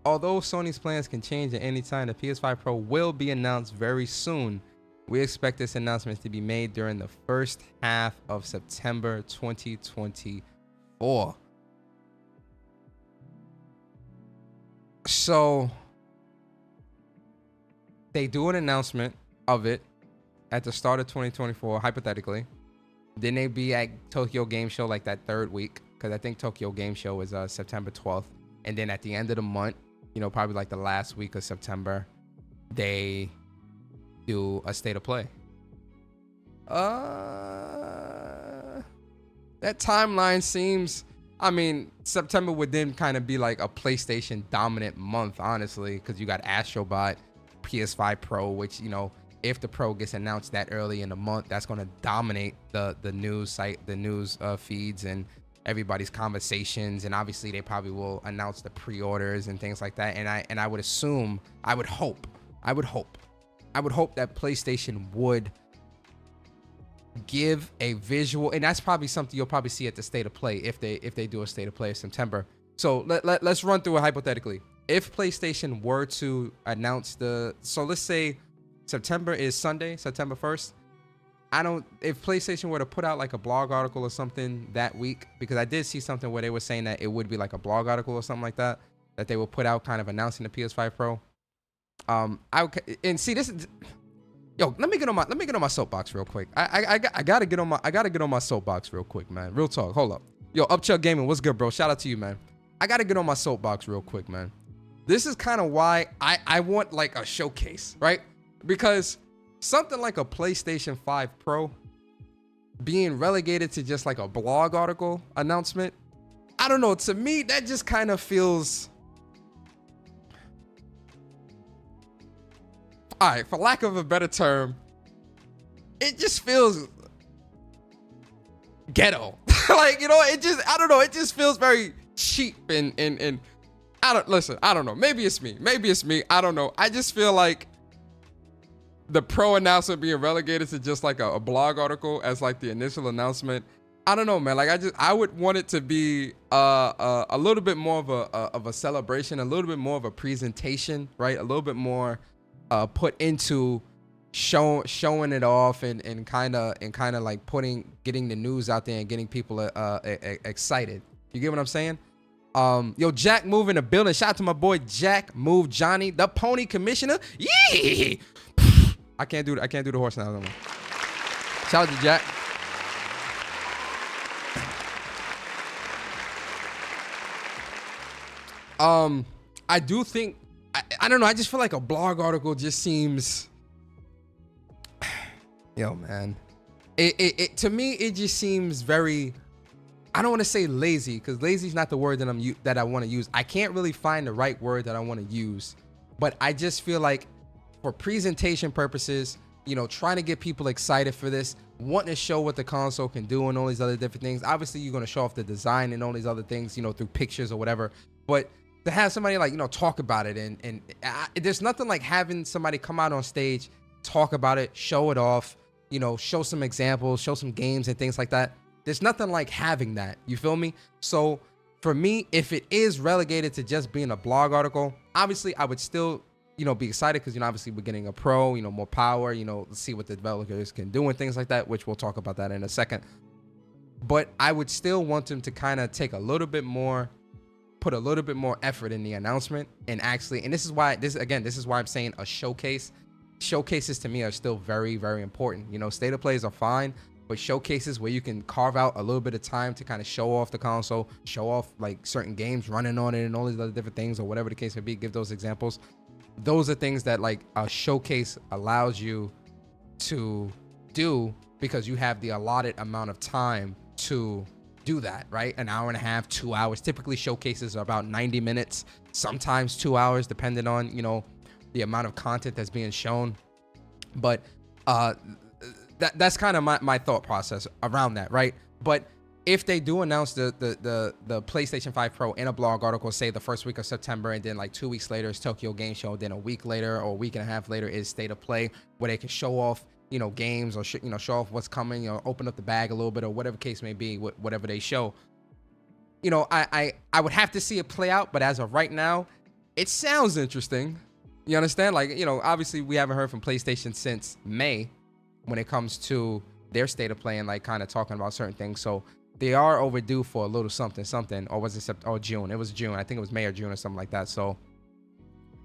Speaker 3: Although Sony's plans can change at any time, the PS5 Pro will be announced very soon. We expect this announcement to be made during the first half of September 2024. So they do an announcement of it at the start of 2024, hypothetically. Then they be at Tokyo Game Show like that third week, because I think Tokyo Game Show is September 12th. And then at the end of the month, probably like the last week of September, they do a state of play. That timeline seems, September would then kind of be like a PlayStation dominant month, honestly, because you got Astrobot, PS5 Pro, which, if the Pro gets announced that early in the month, that's going to dominate the news site, the news feeds, and everybody's conversations. And obviously they probably will announce the pre-orders and things like that. And I would assume, I would hope that PlayStation would give a visual, and that's probably something you'll probably see at the State of Play if they do a State of Play in September. So let's run through it hypothetically. If PlayStation were to announce so let's say September is Sunday, September 1st. If PlayStation were to put out like a blog article or something that week, because I did see something where they were saying that it would be like a blog article or something like that they will put out kind of announcing the PS5 Pro. And see this. Yo, let me get on my soapbox real quick. I gotta get on my soapbox real quick, man. Real talk. Hold up. Yo, Upchuck Gaming, what's good, bro? Shout out to you, man. I gotta get on my soapbox real quick, man. This is kind of why I want like a showcase, right? Because something like a PlayStation 5 Pro being relegated to just like a blog article announcement, I don't know. To me, that just kind of feels, all right, for lack of a better term, it just feels ghetto. Like, you know, I don't know. It just feels very cheap and I don't know. Maybe it's me. I don't know. I just feel like the Pro announcement being relegated to just like a blog article as like the initial announcement. I don't know, man. Like I would want it to be a little bit more of a celebration, a little bit more of a presentation, right? A little bit more put into showing it off and kind of like getting the news out there and getting people excited. You get what I'm saying? Yo, Jack Move in the building. Shout out to my boy Jack Move Johnny, the Pony Commissioner. Yeah. I can't do the horse now. Shout out to Jack. I do think I don't know. I just feel like a blog article just seems. Yo, man. It to me it just seems very. I don't want to say lazy, because lazy is not the word that I want to use. I can't really find the right word that I want to use, but I just feel like for presentation purposes, you know, trying to get people excited for this, wanting to show what the console can do and all these other different things. Obviously, you're going to show off the design and all these other things, you know, through pictures or whatever. But to have somebody like, you know, talk about it and there's nothing like having somebody come out on stage, talk about it, show it off, you know, show some examples, show some games and things like that. There's nothing like having that. You feel me? So for me, if it is relegated to just being a blog article, obviously I would still, you know, be excited because, you know, obviously we're getting a Pro, you know, more power, you know, let's see what the developers can do and things like that, which we'll talk about that in a second. But I would still want them to kind of take a little bit more, put a little bit more effort in the announcement and actually, and this is why I'm saying a showcase. Showcases to me are still very, very important. You know, state of plays are fine, but showcases where you can carve out a little bit of time to kind of show off the console, show off like certain games running on it and all these other different things or whatever the case may be, give those examples. Those are things that like a showcase allows you to do because you have the allotted amount of time to do that, right? An hour and a half, 2 hours. Typically showcases are about 90 minutes, sometimes 2 hours, depending on, you know, the amount of content that's being shown. But that's kind of my thought process around that, right? But if they do announce the PlayStation 5 Pro in a blog article, say the first week of September, and then like 2 weeks later is Tokyo Game Show, then a week later or a week and a half later is State of Play, where they can show off, you know, games or you know, show off what's coming, or open up the bag a little bit or whatever case may be, whatever they show. You know, I would have to see it play out, but as of right now, it sounds interesting. You understand? Like, you know, obviously we haven't heard from PlayStation since May when it comes to their State of Play and like kind of talking about certain things. So they are overdue for a little something, or was it June? It was June. I think it was May or June or something like that. So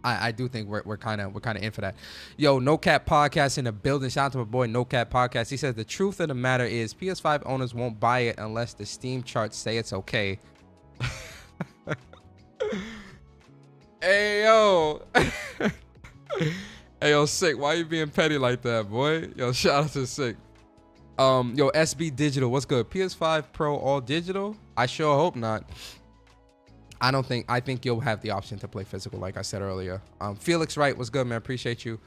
Speaker 3: I do think we're kind of in for that. Yo, No Cap Podcast in the building. Shout out to my boy No Cap Podcast. He says the truth of the matter is PS5 owners won't buy it unless the Steam charts say it's okay. Hey yo. Hey yo, Sick, why you being petty like that, boy? Yo, shout out to Sick. Yo, SB Digital, what's good? PS5 Pro all digital? I sure hope not. I think you'll have the option to play physical, like I said earlier. Felix Wright, what's good, man? Appreciate you.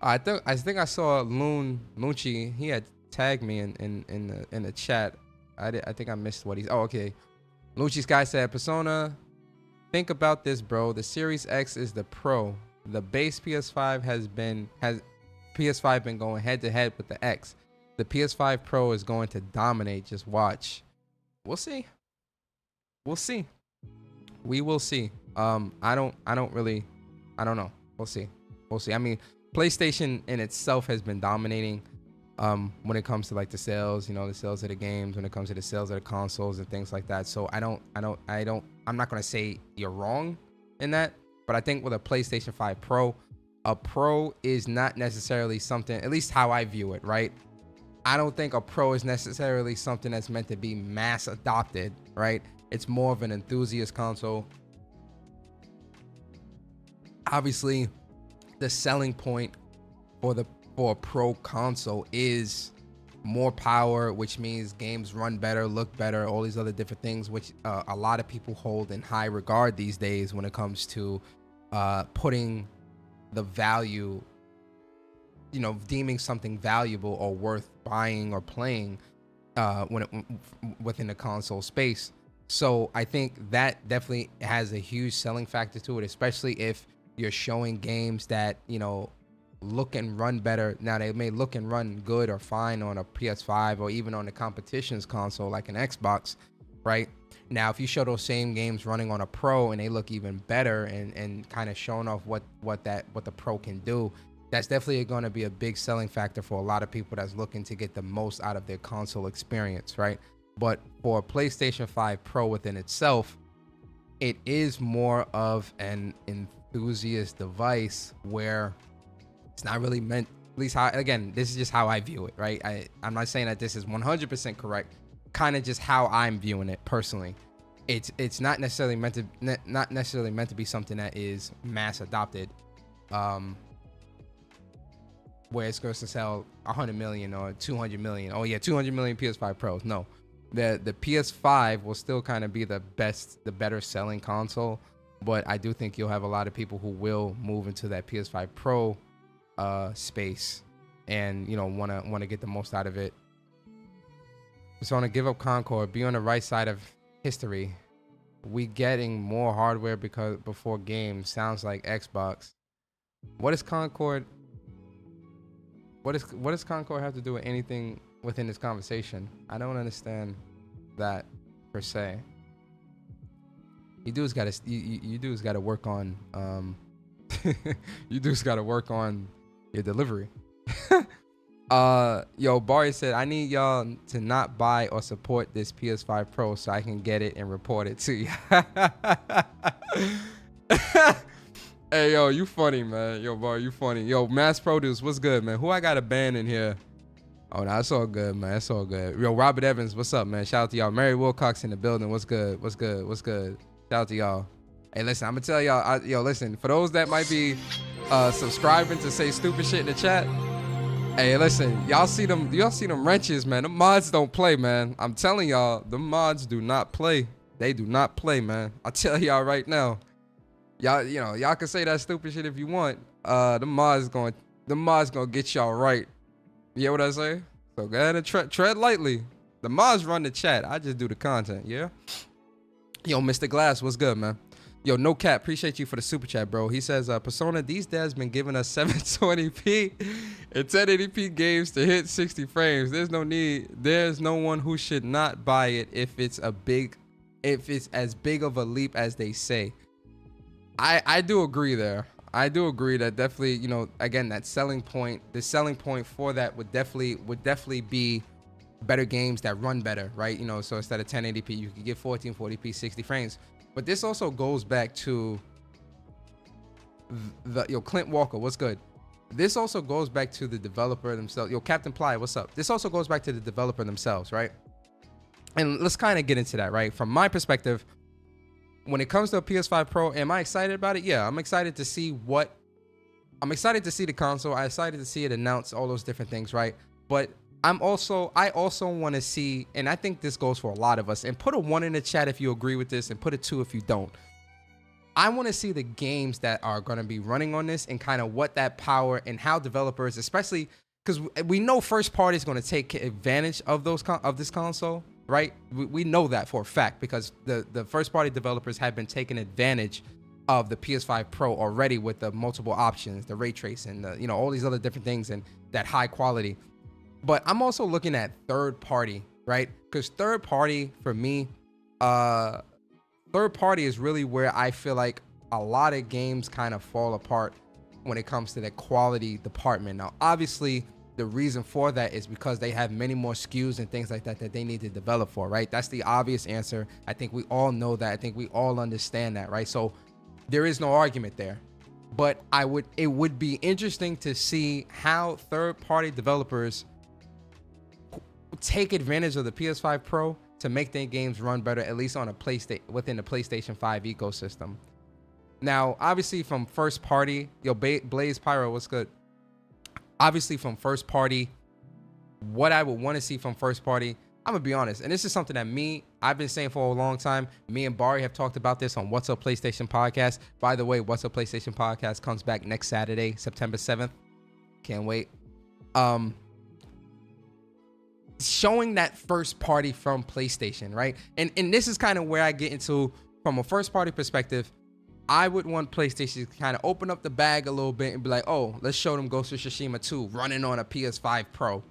Speaker 3: I think I saw Lunchi. He had tagged me in the chat. I think I missed what he's. Oh, okay. Lunchi Sky said, Persona. Think about this, bro. The Series X is the Pro. The base PS5 has PS5 been going head to head with the X. The PS5 Pro is going to dominate. Just watch. We'll see. We'll see. We will see. I don't know. We'll see. We'll see. I mean, PlayStation in itself has been dominating when it comes to like the sales, the sales of the games, when it comes to the sales of the consoles and things like that. So I'm not going to say you're wrong in that, but I think with a PlayStation 5 Pro, a Pro is not necessarily something, at least how I view it, right? I don't think a Pro is necessarily something that's meant to be mass adopted, right? It's more of an enthusiast console. Obviously, the selling point for a Pro console is more power, which means games run better, look better, all these other different things, which a lot of people hold in high regard these days when it comes to putting the value, deeming something valuable or worth buying or playing within the console space. So I think that definitely has a huge selling factor to it, especially if you're showing games that, look and run better. Now, they may look and run good or fine on a PS5 or even on the competition's console like an Xbox, right? Now, if you show those same games running on a Pro and they look even better and kind of showing off what the Pro can do, that's definitely going to be a big selling factor for a lot of people that's looking to get the most out of their console experience, right? But for a PlayStation 5 Pro within itself, it is more of an enthusiast device where it's not really meant, at least how, again, this is just how I view it, right? I'm not saying that this is 100% correct, kind of just how I'm viewing it personally. It's not necessarily meant to be something that is mass adopted, where it's going to sell 100 million or 200 million. Oh yeah, 200 million PS5 Pros. No, the PS5 will still kind of be the better selling console, but I do think you'll have a lot of people who will move into that PS5 Pro space and want to get the most out of it. So on to give up Concord, be on the right side of history. We getting more hardware before games. Sounds like Xbox. What is Concord? What does Concord have to do with anything within this conversation? I don't understand that per se. You dudes gotta work on you dudes gotta work on your delivery. Yo, Barry said, I need y'all to not buy or support this PS5 Pro so I can get it and report it to you. Hey, yo, you funny, man. Yo, Barry, you funny. Yo, Mass Produce, what's good, man? Who I got a band in here? Oh, no, it's all good, man. It's all good. Yo, Robert Evans, what's up, man? Shout out to y'all. Mary Wilcox in the building. What's good? What's good? What's good? Shout out to y'all. Hey, listen, I'm going to tell y'all. Yo, listen, for those that might be subscribing to say stupid shit in the chat, hey, listen, y'all see them wrenches, man. The mods don't play, man. I'm telling y'all, the mods do not play. They do not play, man. I'll tell y'all right now. Y'all can say that stupid shit if you want. The mods gonna get y'all right. You hear what I say? So go ahead and tread lightly. The mods run the chat. I just do the content, yeah? Yo, Mr. Glass, what's good, man? Yo, no cap, appreciate you for the super chat, bro. He says, Persona, these dads been giving us 720p and 1080p games to hit 60 frames. There's no one who should not buy it if it's as big of a leap as they say. I do agree there. I do agree that definitely, again, the selling point for that would definitely be better games that run better, right? So instead of 1080p, you could get 1440p, 60 frames. But this also goes back to Clint Walker, what's good? This also goes back to the developer themselves. Yo, Captain Ply, what's up? This also goes back to the developer themselves, right? And let's kind of get into that, right? From my perspective, when it comes to a PS5 Pro, am I excited about it? Yeah, I'm excited to see the console. I'm excited to see it announce all those different things, right? But I also want to see, and I think this goes for a lot of us, and put a 1 in the chat if you agree with this, and put a 2 if you don't. I want to see the games that are going to be running on this and kind of what that power and how developers, especially because we know first party is going to take advantage of this console. Right? We know that for a fact because the first party developers have been taking advantage of the PS5 Pro already with the multiple options, the ray tracing, all these other different things and that high quality. But I'm also looking at third party, right? Because third party for me, third party is really where I feel like a lot of games kind of fall apart when it comes to the quality department. Now, obviously, the reason for that is because they have many more SKUs and things like that that they need to develop for, right? That's the obvious answer. I think we all know that. I think we all understand that, right? So there is no argument there. But it would be interesting to see how third-party developers take advantage of the PS5 Pro to make their games run better, at least on a within the PlayStation 5 ecosystem. Now, obviously from first party, Blaze Pyro, what's good? Obviously from first party, what I would want to see from first party, I'm gonna be honest, and this is something that I've been saying for a long time. Me and Bari have talked about this on What's Up PlayStation Podcast. By the way, What's Up PlayStation Podcast comes back next Saturday, September 7th. Can't wait. Showing that first party from PlayStation, right? And this is kind of where I get into, from a first party perspective, I would want PlayStation to kind of open up the bag a little bit and be like, oh, let's show them Ghost of Tsushima 2 running on a PS5 Pro.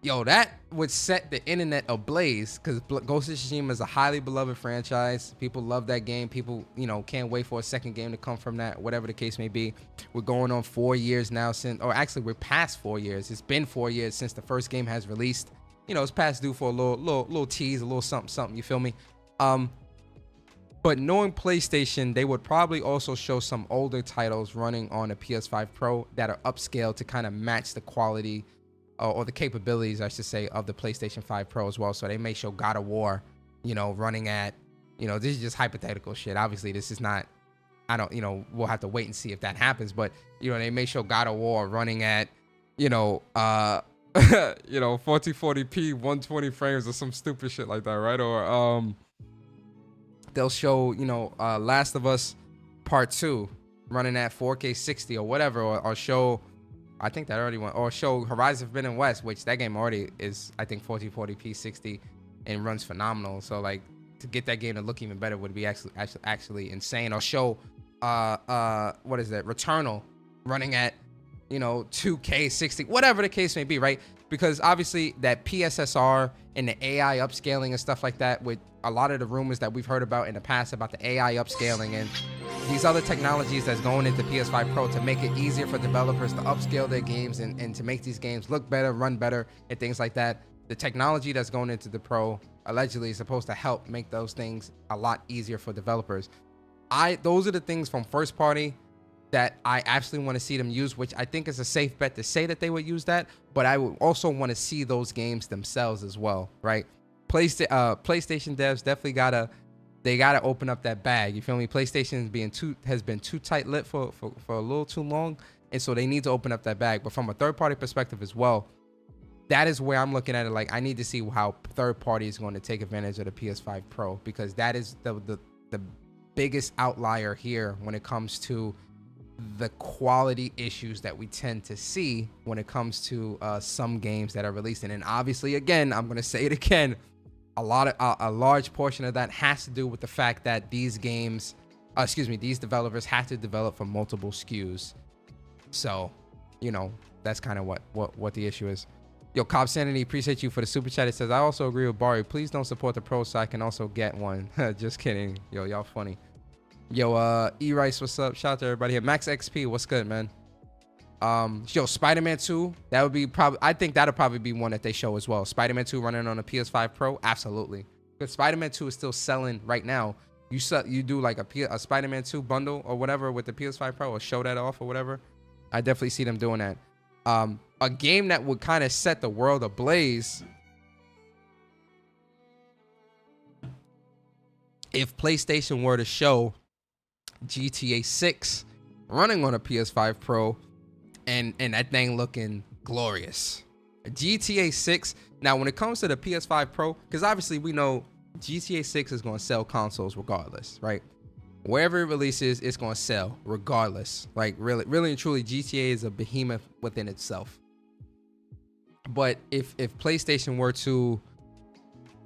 Speaker 3: Yo, that would set the internet ablaze, because Ghost of Tsushima is a highly beloved franchise. People love that game. People, can't wait for a second game to come from that, whatever the case may be. We're going on 4 years now or actually we're past 4 years. It's been 4 years since the first game has released. It's past due for a little tease, a little something, you feel me? But knowing PlayStation, they would probably also show some older titles running on a PS5 Pro that are upscaled to kind of match the quality or the capabilities, I should say, of the PlayStation 5 Pro as well. So they may show God of War, running at, this is just hypothetical shit. Obviously, this is not, we'll have to wait and see if that happens. But, they may show God of War running at, 1440p, 120 frames or some stupid shit like that, right? Or they'll show, Last of Us Part 2 running at 4K 60 or whatever, or show, I think that already went, or show Horizon Forbidden West, which that game already is, I think, 1440p 60 and runs phenomenal. So like, to get that game to look even better would be actually insane. Or show what is that, Returnal running at 2K 60, whatever the case may be, right? Because obviously that PSSR and the AI upscaling and stuff like that, with a lot of the rumors that we've heard about in the past about the AI upscaling and these other technologies that's going into PS5 Pro to make it easier for developers to upscale their games and to make these games look better, run better, and things like that. The technology that's going into the Pro allegedly is supposed to help make those things a lot easier for developers. Those are the things from first party that I absolutely want to see them use, which I think is a safe bet to say that they would use that, but I would also want to see those games themselves as well, right? PlayStation devs definitely gotta open up that bag. You feel me? PlayStation has been too tight-lipped for a little too long, and so they need to open up that bag. But from a third-party perspective as well, that is where I'm looking at it. Like, I need to see how third party is going to take advantage of the PS5 Pro, because that is the biggest outlier here when it comes to the quality issues that we tend to see when it comes to some games that are released. And obviously, again, I'm going to say it again, a large portion of that has to do with the fact that these developers have to develop for multiple SKUs. So, that's kind of what the issue is. Yo, Cobb Sanity, appreciate you for the super chat. It says, I also agree with Bari. Please don't support the Pro so I can also get one. Just kidding. Yo, y'all funny. Yo, E-Rice, what's up? Shout out to everybody here. Max XP, what's good, man? Yo, Spider-Man 2, that would be I think that'll probably be one that they show as well. Spider-Man 2 running on a PS5 Pro, absolutely. Because Spider-Man 2 is still selling right now. You do like a Spider-Man 2 bundle or whatever with the PS5 Pro, or show that off or whatever. I definitely see them doing that. A game that would kind of set the world ablaze if PlayStation were to show GTA 6 running on a PS5 Pro and that thing looking glorious. GTA 6, now when it comes to the PS5 Pro, because obviously we know GTA 6 is going to sell consoles regardless, right? Wherever it releases, it's going to sell regardless. Like, really and truly, GTA is a behemoth within itself. But if PlayStation were to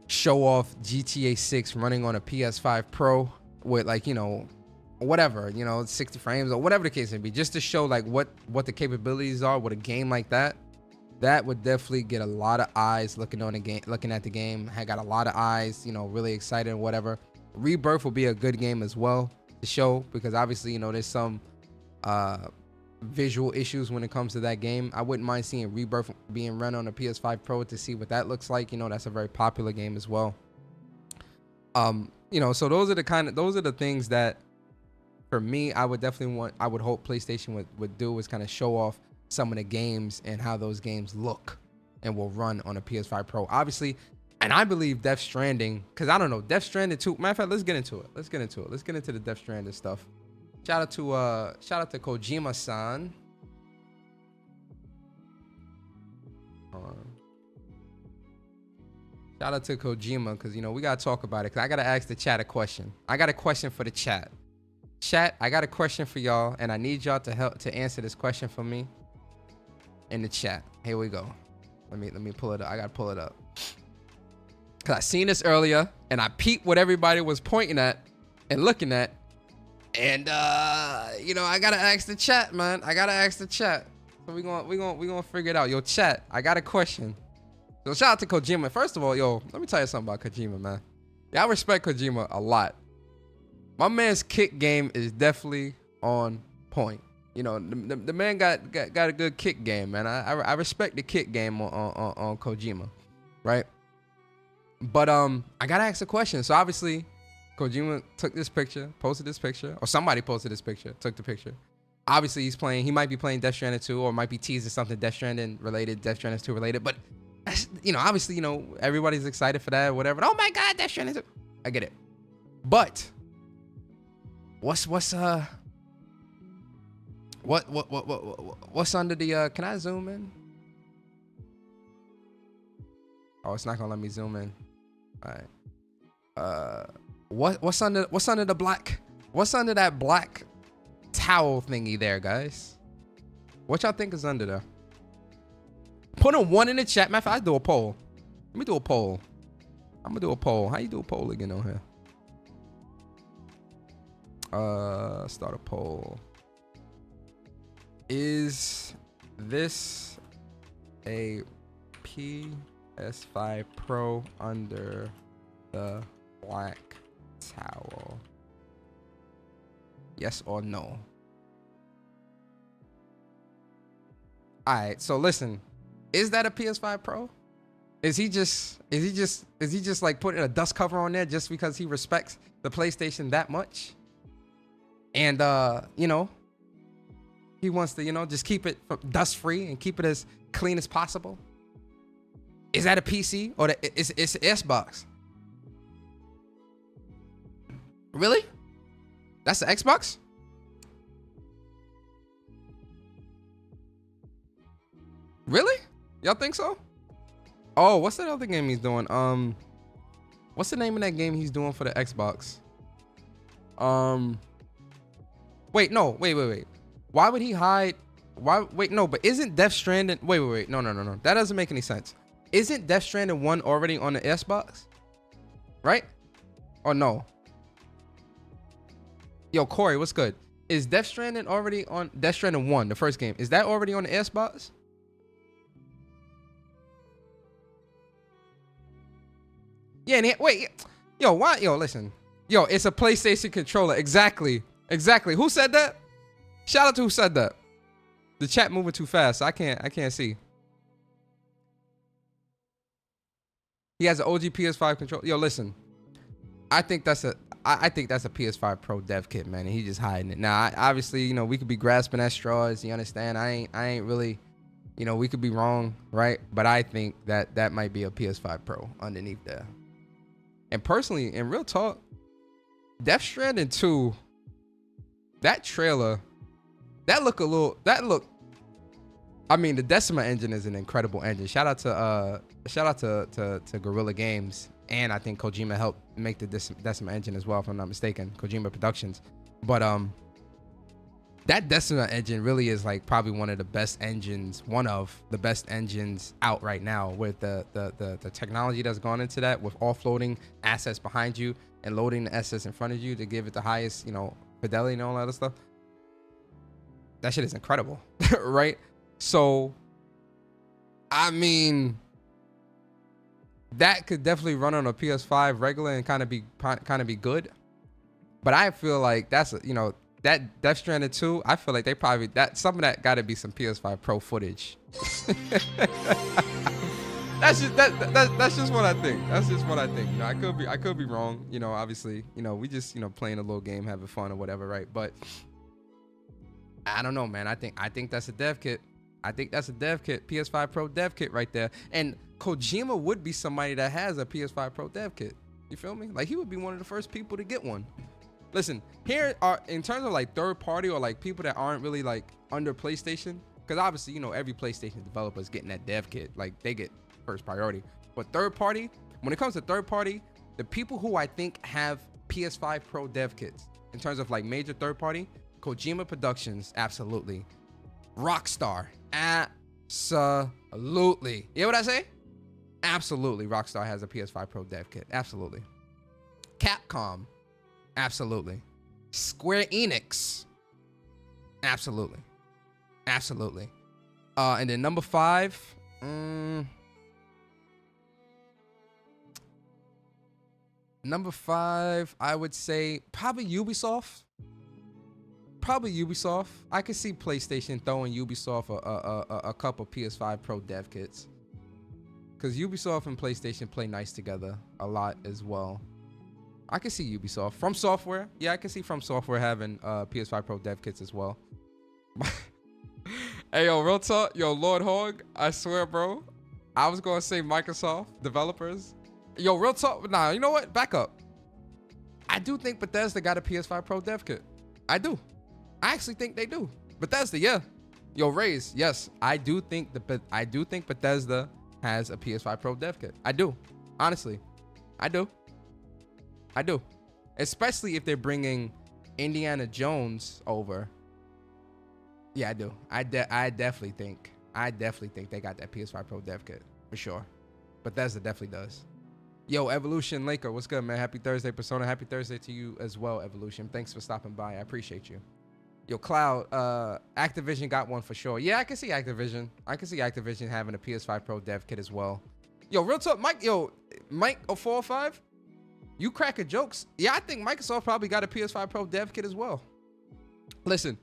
Speaker 3: show off GTA 6 running on a PS5 Pro with, like, whatever, 60 frames or whatever the case may be, just to show like what the capabilities are with a game like that, that would definitely get a lot of eyes looking on the game, looking at the game. I got a lot of eyes, you know, really excited and whatever. Rebirth will be a good game as well to show, because obviously, you know, there's some visual issues when it comes to that game. I wouldn't mind seeing Rebirth being run on a PS5 Pro to see what that looks like. You know, that's a very popular game as well. You know, so those are the things that for me, I would hope PlayStation would do, is kind of show off some of the games and how those games look and will run on a PS5 Pro. Obviously, and I believe Death Stranding, because I don't know, Death Stranding 2. Matter of fact, let's get into it. Let's get into the Death Stranding stuff. Shout out to Kojima-san. Shout out to Kojima, because, you know, we got to talk about it, because I got to ask the chat a question. I got a question for the chat. Chat, I got a question for y'all, and I need y'all to help to answer this question for me in the chat. Here we go. Let me pull it up. I got to pull it up. Because I seen this earlier, and I peeped what everybody was pointing at and looking at. And, you know, I got to ask the chat, man. I got to ask the chat. So we gonna figure it out. Yo, chat, I got a question. So shout out to Kojima. First of all, yo, let me tell you something about Kojima, man. Yeah, I respect Kojima a lot. My man's kick game is definitely on point. You know, the man got a good kick game, man. I respect the kick game on Kojima, right? But I gotta ask a question. So obviously, Kojima took this picture, posted this picture, or somebody posted this picture, took the picture. Obviously, he might be playing Death Stranding 2, or might be teasing something Death Stranding related, Death Stranding 2 related. But you know, obviously, you know, everybody's excited for that or whatever. Oh my God, Death Stranding 2. I get it. But what's under the can I zoom in? Oh, it's not gonna let me zoom in. All right. What's under the black? What's under that black towel thingy there, guys? What y'all think is under there? Put a 1 in the chat. Matter of fact, I do a poll. Let me do a poll. I'm gonna do a poll. How you do a poll again on here? Start a poll. Is this a PS5 Pro under the black towel? Yes or no? All right, so listen, is that a PS5 Pro? Is he just like putting a dust cover on there just because he respects the PlayStation that much? And you know, he wants to, you know, just keep it dust free and keep it as clean as possible. Is that a PC or it's an Xbox? Really? That's the Xbox? Really? Y'all think so? Oh, what's that other game he's doing? What's the name of that game he's doing for the Xbox? Wait. Why would he hide? Wait, no, but isn't Death Stranding? Wait. No. That doesn't make any sense. Isn't Death Stranding 1 already on the Xbox? Right? Or no? Yo, Corey, what's good? Is Death Stranding already on Death Stranding 1, the first game? Is that already on the Xbox? Yeah, and wait. Yo, why? Yo, listen. Yo, it's a PlayStation controller. Exactly. Who said that? Shout out to who said that. The chat moving too fast. So I can't see. He has an OG PS5 controller. Yo, listen. I think that's a PS5 Pro dev kit, man, and he's just hiding it. Now, obviously, you know, we could be grasping at straws. You understand? I ain't really, you know, we could be wrong, right? But I think that might be a PS5 Pro underneath there. And personally, in real talk, Death Stranding 2, that trailer, I mean, the Decima engine is an incredible engine. Shout out to Guerrilla Games, and I think Kojima helped make the Decima engine as well, if I'm not mistaken. Kojima Productions. But that Decima engine really is like probably one of the best engines out right now, with the technology that's gone into that, with offloading assets behind you and loading the assets in front of you to give it the highest, you know, fidelity and all that other stuff. That shit is incredible, right? So I mean, that could definitely run on a PS5 regular and kind of be good. But I feel like that's that Death Stranding 2. I feel like they probably some of that got to be some PS5 Pro footage. That's just what I think. That's just what I think. You know, I could be wrong. You know, obviously, we just playing a little game, having fun or whatever, right? But I don't know, man. I think that's a dev kit. I think that's a dev kit, PS5 Pro dev kit right there. And Kojima would be somebody that has a PS5 Pro dev kit. You feel me? Like, he would be one of the first people to get one. Listen, here are, in terms of like third party or like people that aren't really like under PlayStation, because obviously, every PlayStation developer is getting that dev kit. Like, they get first priority. But third party, when it comes to third party, the people who I think have PS5 Pro dev kits in terms of like major third party, Kojima Productions, absolutely. Rockstar, absolutely. You know what I say? Absolutely. Rockstar has a PS5 Pro dev kit. Absolutely. Capcom, absolutely. Square Enix, absolutely. Absolutely. And then number 5, number 5, I would say probably Ubisoft. I could see PlayStation throwing Ubisoft a couple PS5 Pro dev kits, because Ubisoft and PlayStation play nice together a lot as well. I can see Ubisoft. From Software, yeah, I can see From Software having PS5 Pro dev kits as well. Hey, yo, real talk, yo, Lord Hog, I swear, bro, I was gonna say Microsoft developers. Yo, real talk, nah, you know what? Back up. I do think Bethesda got a PS5 Pro dev kit. I do. I actually think they do. Bethesda, yeah. Yo, Raze, yes, I do think Bethesda has a PS5 Pro dev kit. I do. Honestly, I do. Especially if they're bringing Indiana Jones over. Yeah, I do. I definitely think they got that PS5 Pro dev kit for sure. Bethesda definitely does. Yo, Evolution Laker, what's good, man? Happy Thursday, Persona. Happy Thursday to you as well, Evolution. Thanks for stopping by. I appreciate you. Yo, Cloud, Activision got one for sure. Yeah, I can see Activision. Having a PS5 Pro dev kit as well. Yo, real talk, Mike 405, you cracking jokes. Yeah, I think Microsoft probably got a PS5 Pro dev kit as well. Listen,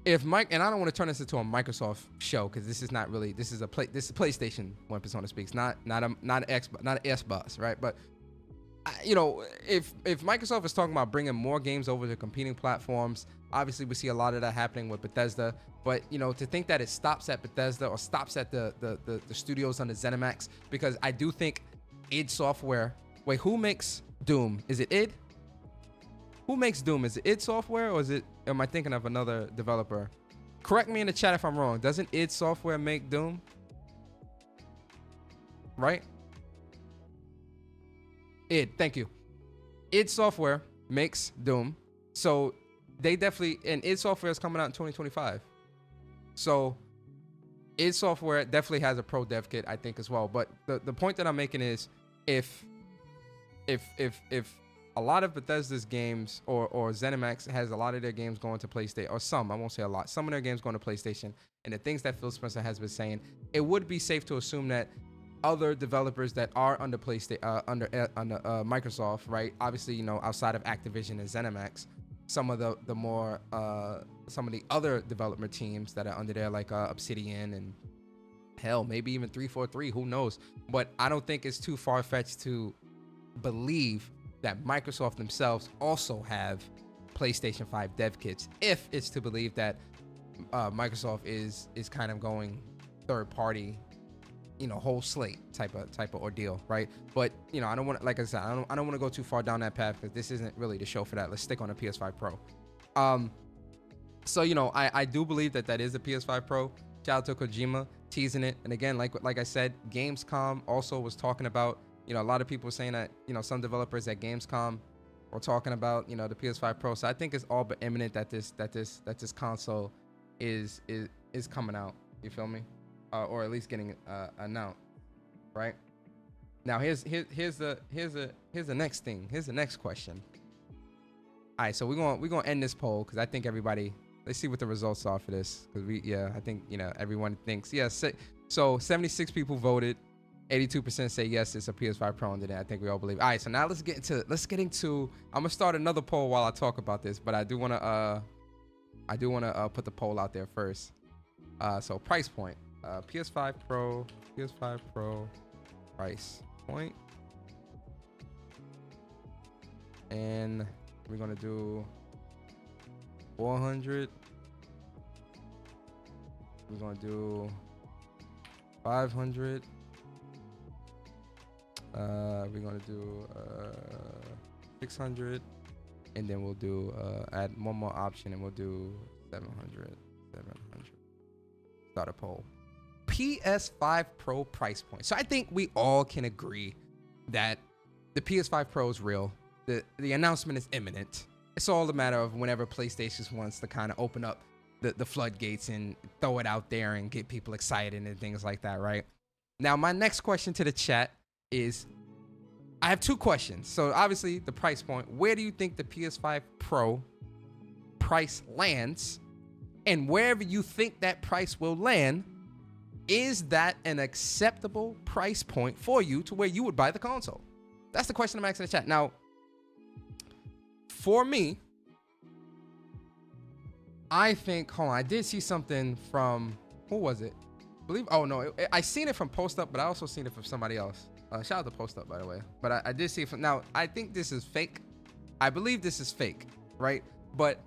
Speaker 3: if Mike, and I don't want to turn this into a Microsoft show, because this is PlayStation when Persona speaks, not an Xbox, right? But if Microsoft is talking about bringing more games over to competing platforms, obviously we see a lot of that happening with Bethesda. But to think that it stops at Bethesda or stops at the studios under ZeniMax, because I do think id Software. Wait, who makes Doom? Is it id? Who makes Doom? Is it id Software, or am I thinking of another developer? Correct me in the chat if I'm wrong. Doesn't id Software make Doom? Right? Thank you. id Software makes Doom. So they definitely, and id Software is coming out in 2025. So id Software definitely has a pro dev kit, I think, as well. But the point that I'm making is, if a lot of Bethesda's games or ZeniMax has a lot of their games going to PlayStation, or some, I won't say a lot, some of their games going to PlayStation, and the things that Phil Spencer has been saying, it would be safe to assume that other developers that are under PlayStation, under Microsoft, right? Obviously, outside of Activision and ZeniMax, some of the more some of the other development teams that are under there, like Obsidian and hell, maybe even 343, who knows? But I don't think it's too far-fetched to believe that Microsoft themselves also have PlayStation 5 dev kits, if it's to believe that Microsoft is kind of going third party, whole slate type of ordeal, right? But I don't want to, like I said, I don't want to go too far down that path, because this isn't really the show for that. Let's stick on the PS5 Pro. So I do believe that is a PS5 Pro. Shout out to Kojima teasing it, and again, like I said, Gamescom also was talking about. A lot of people saying that, some developers at Gamescom were talking about, the PS5 Pro. So I think it's all but imminent that this console is coming out. You feel me? Or at least getting announced, right? Now here's the next thing. Here's the next question. All right, so we're gonna end this poll, because I think everybody. Let's see what the results are for this, because I think everyone thinks So 76 people voted. 82% say yes, it's a PS5 Pro, and then I think we all believe. All right, so now let's get into. I'm gonna start another poll while I talk about this, but I do wanna put the poll out there first. So price point, PS5 Pro price point, and we're gonna do 400. We're gonna do 500. We're gonna do 600, and then we'll do add one more option, and we'll do 700. Start a poll. PS5 Pro price point. So I think we all can agree that the PS5 Pro is real. The announcement is imminent. It's all a matter of whenever PlayStation wants to kind of open up the floodgates and throw it out there and get people excited and things like that, right? Now, my next question to the chat is, I have two questions. So obviously the price point, where do you think the PS5 Pro price lands? And wherever you think that price will land, is that an acceptable price point for you to where you would buy the console? That's the question I'm asking in the chat. Now, for me, I think, hold on, I did see something from, who was it? I seen it from Post Up, but I also seen it from somebody else. Shout out to Post Up, by the way. But I did see it from, now, I think this is fake. I believe this is fake, right? But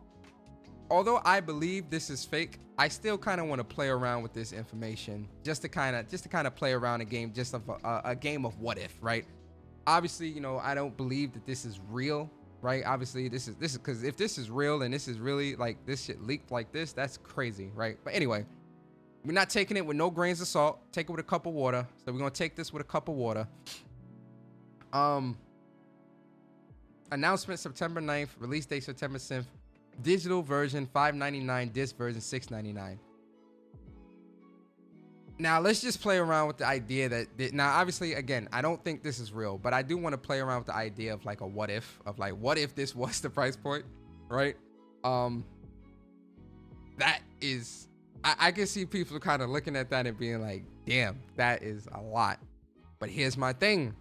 Speaker 3: although I believe this is fake, I still kind of want to play around with this information just to kind of play around a game, just of a game of what if, right? Obviously, you know, I don't believe that this is real, right? Obviously, this is because if this is real and this is really like this shit leaked like this, that's crazy, right? But anyway, we're not taking it with no grains of salt. Take it with a cup of water. So we're gonna take this with a cup of water. Announcement September 9th, release date September 7th. Digital version $599, disc version $699. Now let's just play around with the idea that now obviously again I don't think this is real, but I do want to play around with the idea of like a what if, of like what if this was the price point, right? That is, I can see people kind of looking at that and being like, damn, that is a lot. But here's my thing.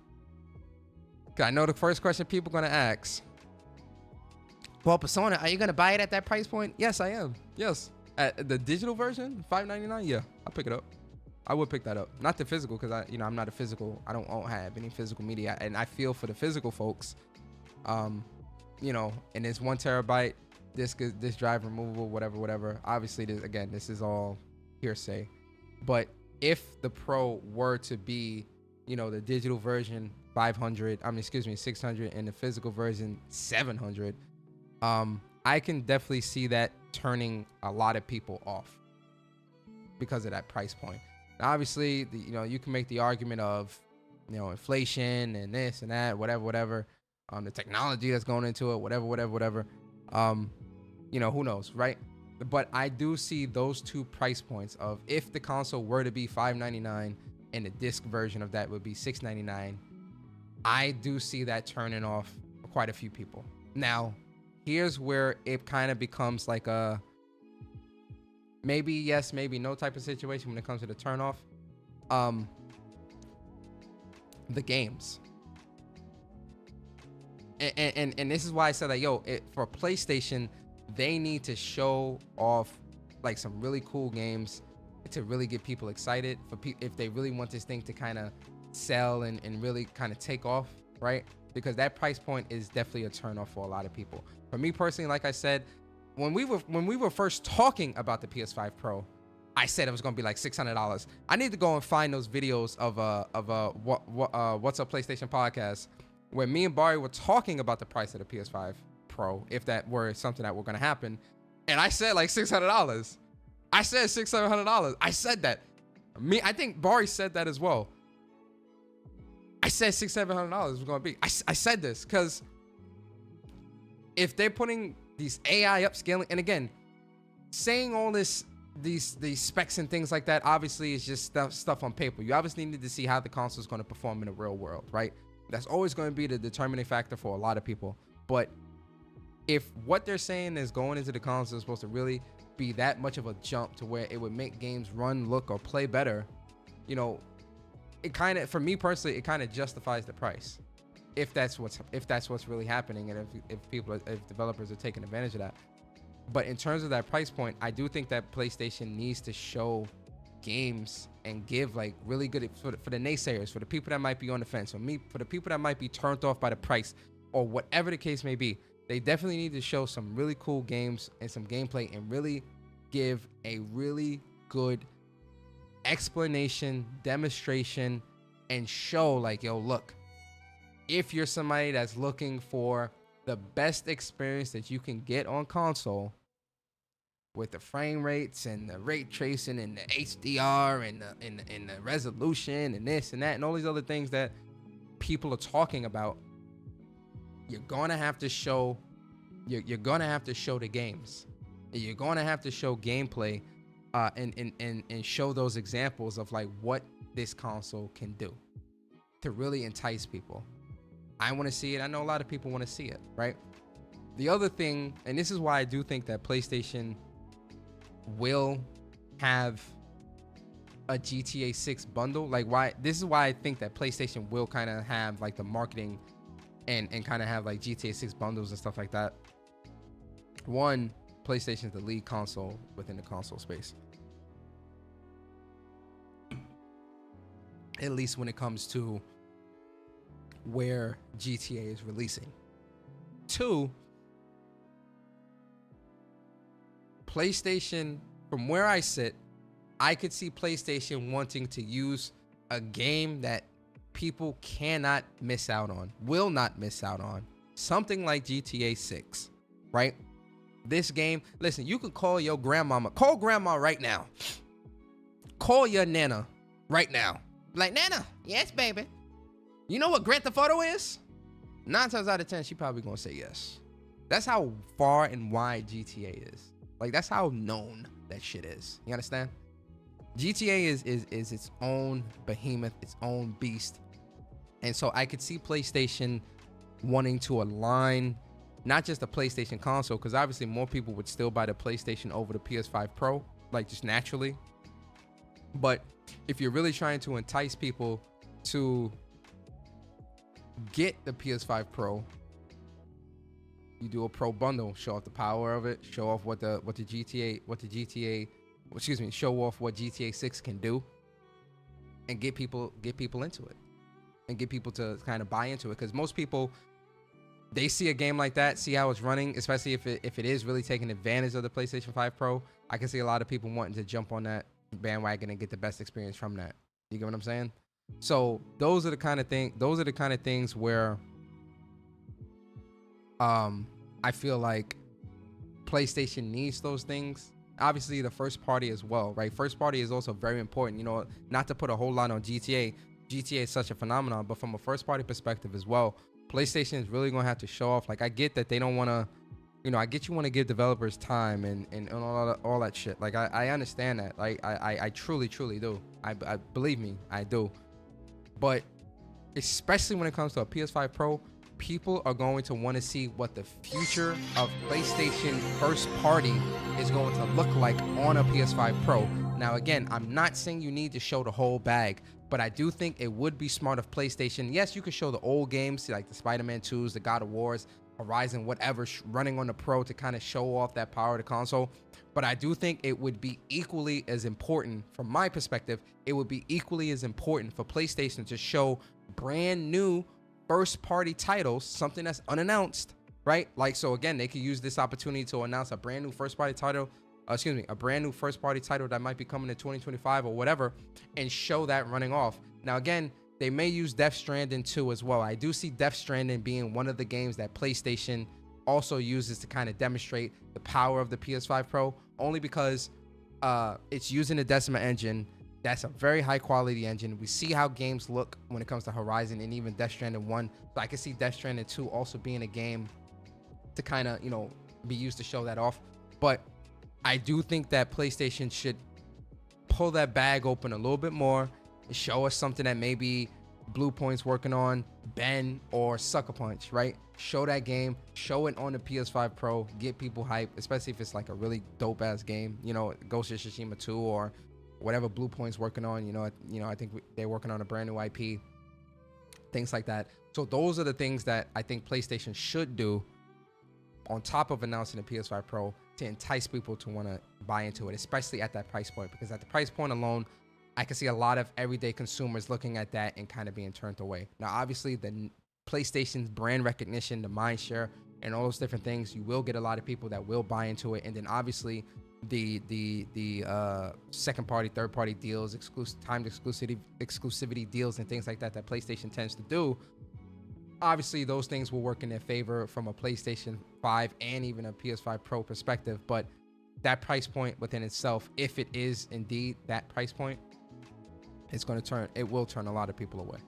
Speaker 3: I know the first question people are gonna ask. Well, Persona, are you gonna buy it at that price point? Yes, I am. Yes, at the digital version, $599. Yeah, I'll pick it up. I would pick that up. Not the physical, because I'm not a physical. I don't have any physical media, and I feel for the physical folks. And it's 1 terabyte disk drive removable, whatever. Obviously, this is all hearsay. But if the Pro were to be, the digital version 600, and the physical version 700. I can definitely see that turning a lot of people off because of that price point. Now, obviously, you can make the argument of, inflation and this and that, whatever. The technology that's going into it, whatever. Who knows, right? But I do see those two price points of if the console were to be $599 and the disc version of that would be $699. I do see that turning off quite a few people. Now, here's where it kind of becomes like a maybe yes, maybe no type of situation when it comes to the turn off. The games. And this is why I said that, for PlayStation, they need to show off like some really cool games to really get people excited if they really want this thing to kind of sell and really kind of take off, right? Because that price point is definitely a turn off for a lot of people. For me personally, like I said, when we were first talking about the PS5 Pro, I said it was gonna be like $600. I need to go and find those videos of What's Up PlayStation podcast where me and Barry were talking about the price of the PS5 Pro, if that were something that were gonna happen, and I said like $600. I said $600-700. I said that. I think Barry said that as well. I said $600-700 was gonna be. I said this because if they're putting these AI upscaling, and again, saying all these specs and things like that, obviously is just stuff on paper. You obviously need to see how the console is going to perform in the real world, right? That's always going to be the determining factor for a lot of people. But if what they're saying is going into the console is supposed to really be that much of a jump to where it would make games run, look, or play better, you know, it kind of, for me personally, it kind of justifies the price, if that's what's really happening, and if developers are taking advantage of that. But in terms of that price point, I do think that PlayStation needs to show games and give like really good for the naysayers, for the people that might be on the fence, for the people that might be turned off by the price or whatever the case may be. They definitely need to show some really cool games and some gameplay and really give a really good explanation, demonstration, and show like, yo, look, if you're somebody that's looking for the best experience that you can get on console with the frame rates and the ray tracing and the HDR and the resolution and this and that and all these other things that people are talking about, you're gonna have to show the games. You're gonna have to show gameplay and show those examples of like what this console can do to really entice people. I want to see it. I know a lot of people want to see it, right? The other thing, and this is why I do think that PlayStation will have a GTA 6 bundle. This is why I think that PlayStation will kind of have like the marketing and kind of have like GTA 6 bundles and stuff like that. One, PlayStation is the lead console within the console space, at least when it comes to where GTA is releasing. Two, PlayStation, from where I sit, I could see PlayStation wanting to use a game that people cannot miss out on, will not miss out on, something like GTA 6, right? This game, listen, you can call your grandmama, call grandma right now, call your nana right now, like, Nana, yes baby, you know what Grand Theft Auto is? 9 times out of 10 she probably gonna say yes. That's how far and wide GTA is. Like, that's how known that shit is. You understand? GTA is its own behemoth, its own beast. And so I could see PlayStation wanting to align not just the PlayStation console, because obviously more people would still buy the PlayStation over the PS5 Pro, like just naturally. But if you're really trying to entice people to get the PS5 Pro, you do a Pro bundle, show off the power of it, show off show off what GTA 6 can do, and get people into it, and get people to kind of buy into it. Because most people, they see a game like that, see how it's running, especially if it is really taking advantage of the PlayStation 5 Pro. I can see a lot of people wanting to jump on that bandwagon and get the best experience from that. You get what I'm saying? So those are the kind of things where I feel like PlayStation needs those things. Obviously the first party as well, right? First party is also very important. You know, not to put a whole lot on GTA. GTA is such a phenomenon, but from a first party perspective as well, PlayStation is really gonna have to show off. Like, I get that they don't want to, you know, I get you want to give developers time and all that shit. Like, I understand that. Like, I truly do. I believe me, I do. But especially when it comes to a PS5 Pro, people are going to want to see what the future of PlayStation first party is going to look like on a PS5 Pro. Now, again, I'm not saying you need to show the whole bag, but I do think it would be smart of PlayStation. Yes, you could show the old games, like the Spider-Man 2s, the God of Wars, Horizon, whatever, running on the Pro to kind of show off that power of the console. But I do think it would be equally as important, from my perspective, it would be equally as important for PlayStation to show brand new first party titles, something that's unannounced, right? Like, so again, they could use this opportunity to announce a brand new first party title, a brand new first party title that might be coming in 2025 or whatever, and show that running off. Now, again, they may use Death Stranding 2 as well. I do see Death Stranding being one of the games that PlayStation also uses to kind of demonstrate the power of the PS5 Pro, only because it's using the Decima engine. That's a very high quality engine. We see how games look when it comes to Horizon and even Death Stranding 1. So I can see Death Stranding 2 also being a game to kind of, you know, be used to show that off. But I do think that PlayStation should pull that bag open a little bit more and show us something that maybe Blue Point's working on, Ben or Sucker Punch, right? Show that game, show it on the PS5 Pro, get people hyped, especially if it's like a really dope ass game, you know, Ghost of Tsushima 2 or whatever Blue Point's working on. I think they're working on a brand new IP, things like that. So those are the things that I think PlayStation should do on top of announcing the PS5 Pro to entice people to want to buy into it, especially at that price point. Because at the price point alone, I can see a lot of everyday consumers looking at that and kind of being turned away. Now, obviously, the PlayStation's brand recognition, the mind share, and all those different things, you will get a lot of people that will buy into it. And then obviously the second party, third party deals, timed exclusivity deals and things like that PlayStation tends to do. Obviously, those things will work in their favor from a PlayStation 5 and even a PS5 Pro perspective. But that price point within itself, if it is indeed that price point, it will turn a lot of people away.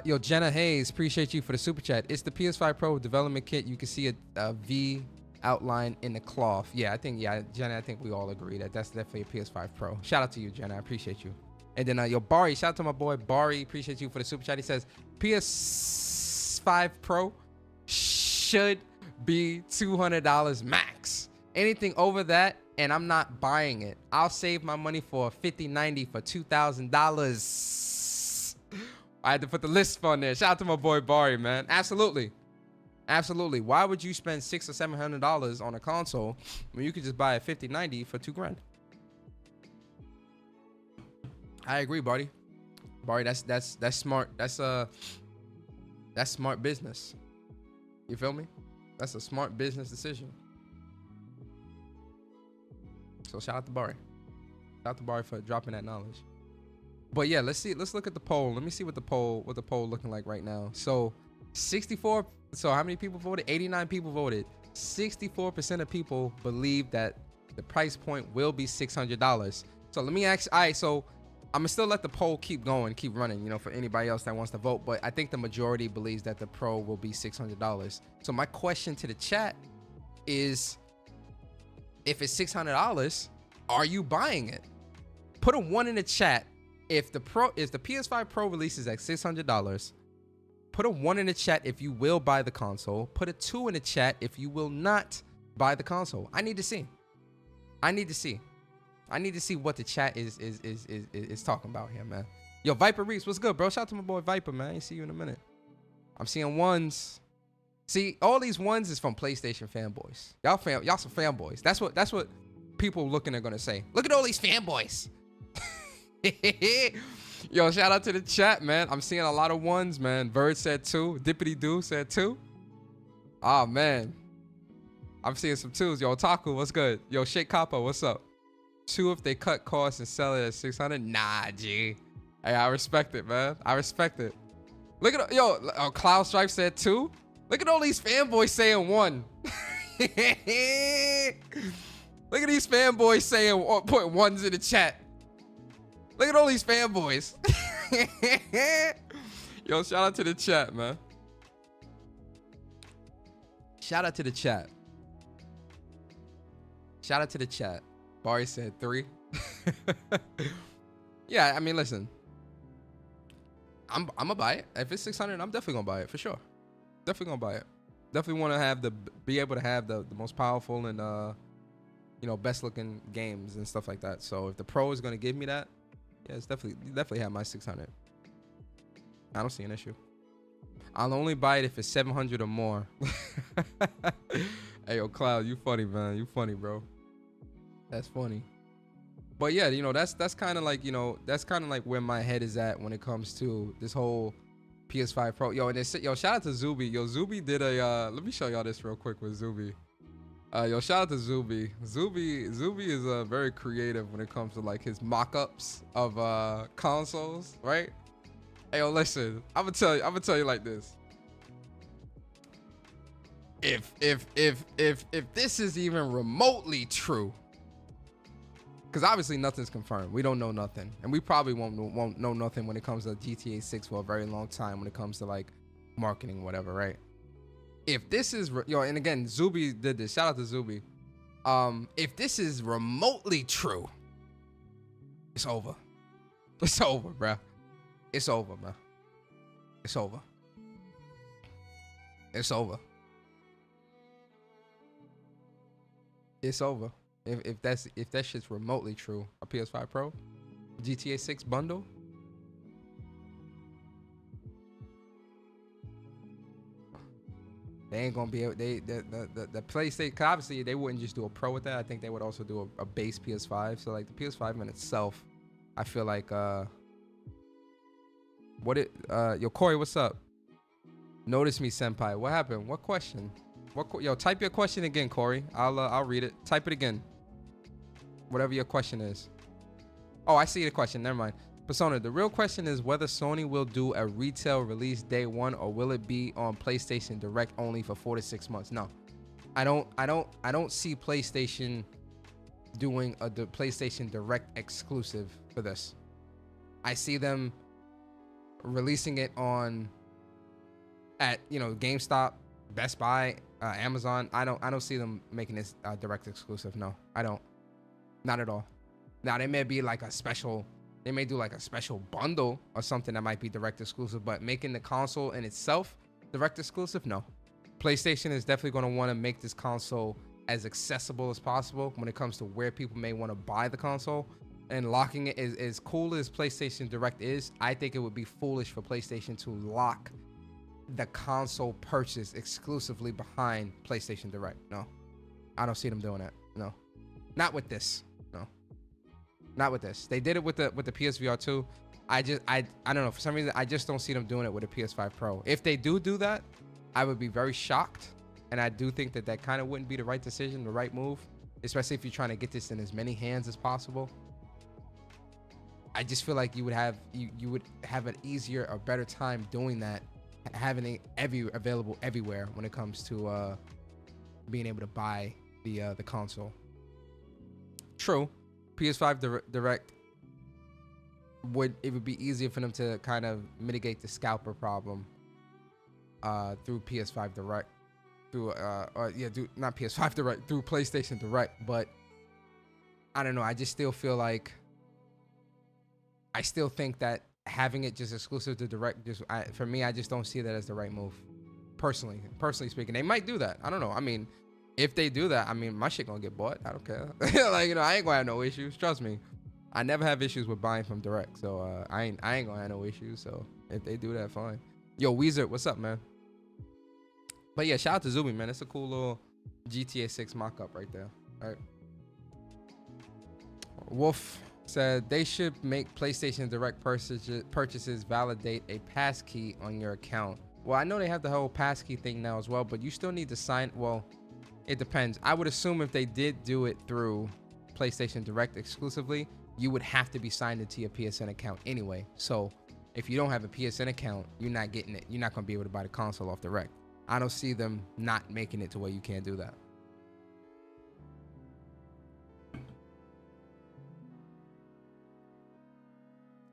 Speaker 3: Yo, Jenna Hayes, appreciate you for the super chat. It's the PS5 Pro development kit. You can see a V outline in the cloth. Yeah, Jenna, I think we all agree that that's definitely a PS5 Pro. Shout out to you, Jenna. I appreciate you. And then, yo, Bari, shout out to my boy Bari. Appreciate you for the super chat. He says PS5 Pro should be $200 max. Anything over that, and I'm not buying it. I'll save my money for a 5090 for $2,000. I had to put the list on there. Shout out to my boy Bari, man. Absolutely. Why would you spend $600 or $700 on a console when you could just buy a 5090 for $2,000? I agree, Bari. That's smart. That's smart business. You feel me? That's a smart business decision. So shout out to Bari. Shout out to Bari for dropping that knowledge. But yeah, let's look at the poll. Let me see what the poll looking like right now. So 64. So how many people voted? 89 people voted. 64% of people believe that the price point will be $600. So let me ask. All right, so I'm gonna still let the poll keep going, keep running, for anybody else that wants to vote. But I think the majority believes that the Pro will be $600. So my question to the chat is, if it's $600, are you buying it? Put a 1 in the chat. If the PS5 Pro releases at $600, put a 1 in the chat if you will buy the console. Put a 2 in the chat if you will not buy the console. I need to see what the chat is talking about here, man. Yo, Viper Reese, what's good, bro? Shout out to my boy Viper, man. I ain't see you in a minute. I'm seeing 1s. See, all these 1s is from PlayStation fanboys. Y'all some fanboys. That's what people looking are gonna say. Look at all these fanboys. Yo, shout out to the chat, man. I'm seeing a lot of 1s, man. Bird said 2. Dippity Doo said 2. Oh, man. I'm seeing some 2s. Yo, Otaku, what's good? Yo, Shake Kappa, what's up? 2 if they cut costs and sell it at 600. Nah, G. Hey, I respect it, man. I respect it. Look at Cloud Stripe said 2. Look at all these fanboys saying 1. Look at these fanboys saying, put 1s in the chat. Look at all these fanboys. Yo, shout out to the chat, man. Shout out to the chat. Shout out to the chat. Bari said 3. Yeah, I mean, listen. I'm gonna buy it. If it's 600, I'm definitely gonna buy it for sure. Definitely gonna buy it. Definitely want to be able to have the most powerful and best looking games and stuff like that. So if the Pro is gonna give me that, yeah, it's definitely have my 600. I don't see an issue. I'll only buy it if it's 700 or more. Hey, yo, Cloud, you funny, man. You funny, bro. That's funny. But yeah, that's kind of like, where my head is at when it comes to this whole PS5 Pro. Yo, and shout out to Zuby. Yo, Zuby did let me show y'all this real quick with Zuby. Yo, shout out to Zuby. Zuby is very creative when it comes to like his mock-ups of consoles, right? Hey, yo, listen, I'm gonna tell you like this. If this is even remotely true, because obviously nothing's confirmed. We don't know nothing, and we probably won't know nothing when it comes to GTA 6 for a very long time when it comes to like marketing, whatever, right? If this is, and again, Zuby did this. Shout out to Zuby. If this is remotely true, it's over. It's over, bruh. It's over, man. It's over. It's over. It's over. If that shit's remotely true, a PS5 Pro, GTA 6 bundle. They ain't gonna be able. The PlayStation. 'Cause obviously, they wouldn't just do a Pro with that. I think they would also do a base PS5. So like the PS5 in itself, I feel like yo Corey, what's up? Notice me, senpai. What happened? What question? Yo, type your question again, Corey. I'll read it. Type it again. Whatever your question is. Oh, I see the question. Never mind. Persona, the real question is whether Sony will do a retail release day one or will it be on PlayStation Direct only for 4 to 6 months? No, I don't see PlayStation doing the PlayStation Direct exclusive for this. I see them releasing it at GameStop, Best Buy, Amazon. I don't see them making this Direct exclusive. No, I don't. Not at all. Now they may be like a special. They may do like a special bundle or something that might be Direct exclusive, but making the console in itself Direct exclusive, no. PlayStation is definitely going to want to make this console as accessible as possible when it comes to where people may want to buy the console. And locking it is as cool as PlayStation Direct is. I think it would be foolish for PlayStation to lock the console purchase exclusively behind PlayStation Direct. No, I don't see them doing that. No, not with this. No, not with this. They did it with the PSVR 2. I don't know, for some reason I just don't see them doing it with a PS5 Pro. If they do that, I would be very shocked, and I do think that kind of wouldn't be the right decision, the right move, especially if you're trying to get this in as many hands as possible. I just feel like you would have an easier or better time doing that, having it available everywhere when it comes to being able to buy the console. True, PS5 Direct would be easier for them to kind of mitigate the scalper problem through PS5 Direct, not PS5 Direct, through PlayStation Direct. But I don't know, I just still feel like I still think that having it just exclusive to Direct, for me, I just don't see that as the right move. Personally speaking, they might do that. I don't know. I mean, if they do that, I mean, my shit gonna get bought. I don't care. Like, I ain't gonna have no issues. Trust me. I never have issues with buying from Direct, so I ain't gonna have no issues. So if they do that, fine. Yo, Weezer, what's up, man? But yeah, shout out to Zuby, man. It's a cool little GTA 6 mock-up right there. All right. Wolf said they should make PlayStation Direct purchases validate a passkey on your account. Well, I know they have the whole passkey thing now as well, but you still need to sign. Well, it depends. I would assume if they did do it through PlayStation Direct exclusively, you would have to be signed into your PSN account anyway. So if you don't have a PSN account, you're not getting it. You're not going to be able to buy the console off Direct. I don't see them not making it to where you can't do that.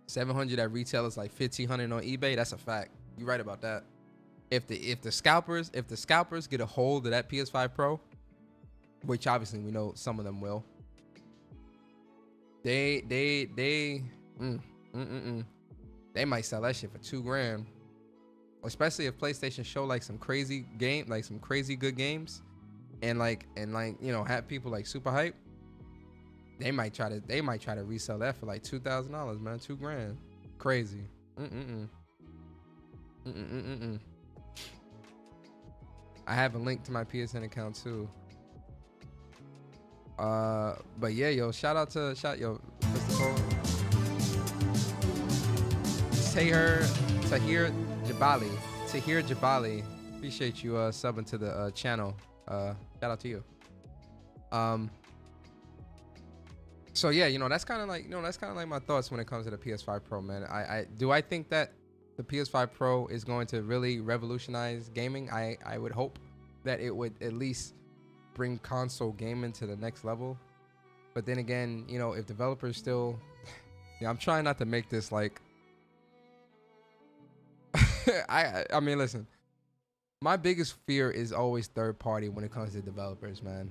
Speaker 3: $700 at retail is like $1,500 on eBay. That's a fact. You're right about that. If the scalpers get a hold of that PS5 Pro, which obviously we know some of them will, they might sell that shit for $2,000. Especially if PlayStation show like some crazy good games, and have people like super hype. They might try to resell that for like $2,000, man. $2,000. Crazy. I have a link to my PSN account too. But yeah, yo, shout out to Mr. Tahir Jabali. Appreciate you subbing to the channel. Shout out to you. So yeah, that's kind of like my thoughts when it comes to the PS5 Pro, man. I think that the PS5 Pro is going to really revolutionize gaming. I would hope that it would at least bring console gaming to the next level. But then again, if developers still, I'm trying not to make this like, I mean, listen, my biggest fear is always third party when it comes to developers, man.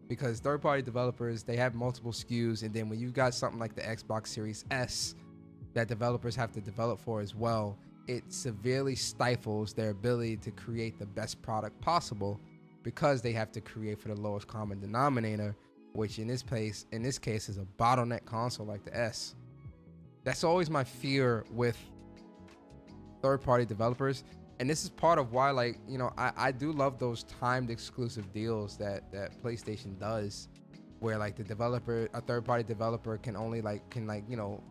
Speaker 3: Because third-party developers, they have multiple SKUs, and then when you got something like the Xbox Series S that developers have to develop for as well, it severely stifles their ability to create the best product possible because they have to create for the lowest common denominator. which in this case is a bottleneck console like the S. That's always my fear with third-party developers, and this is part of why, like, you know, I do love those timed exclusive deals that PlayStation does, where like a third-party developer can only you know,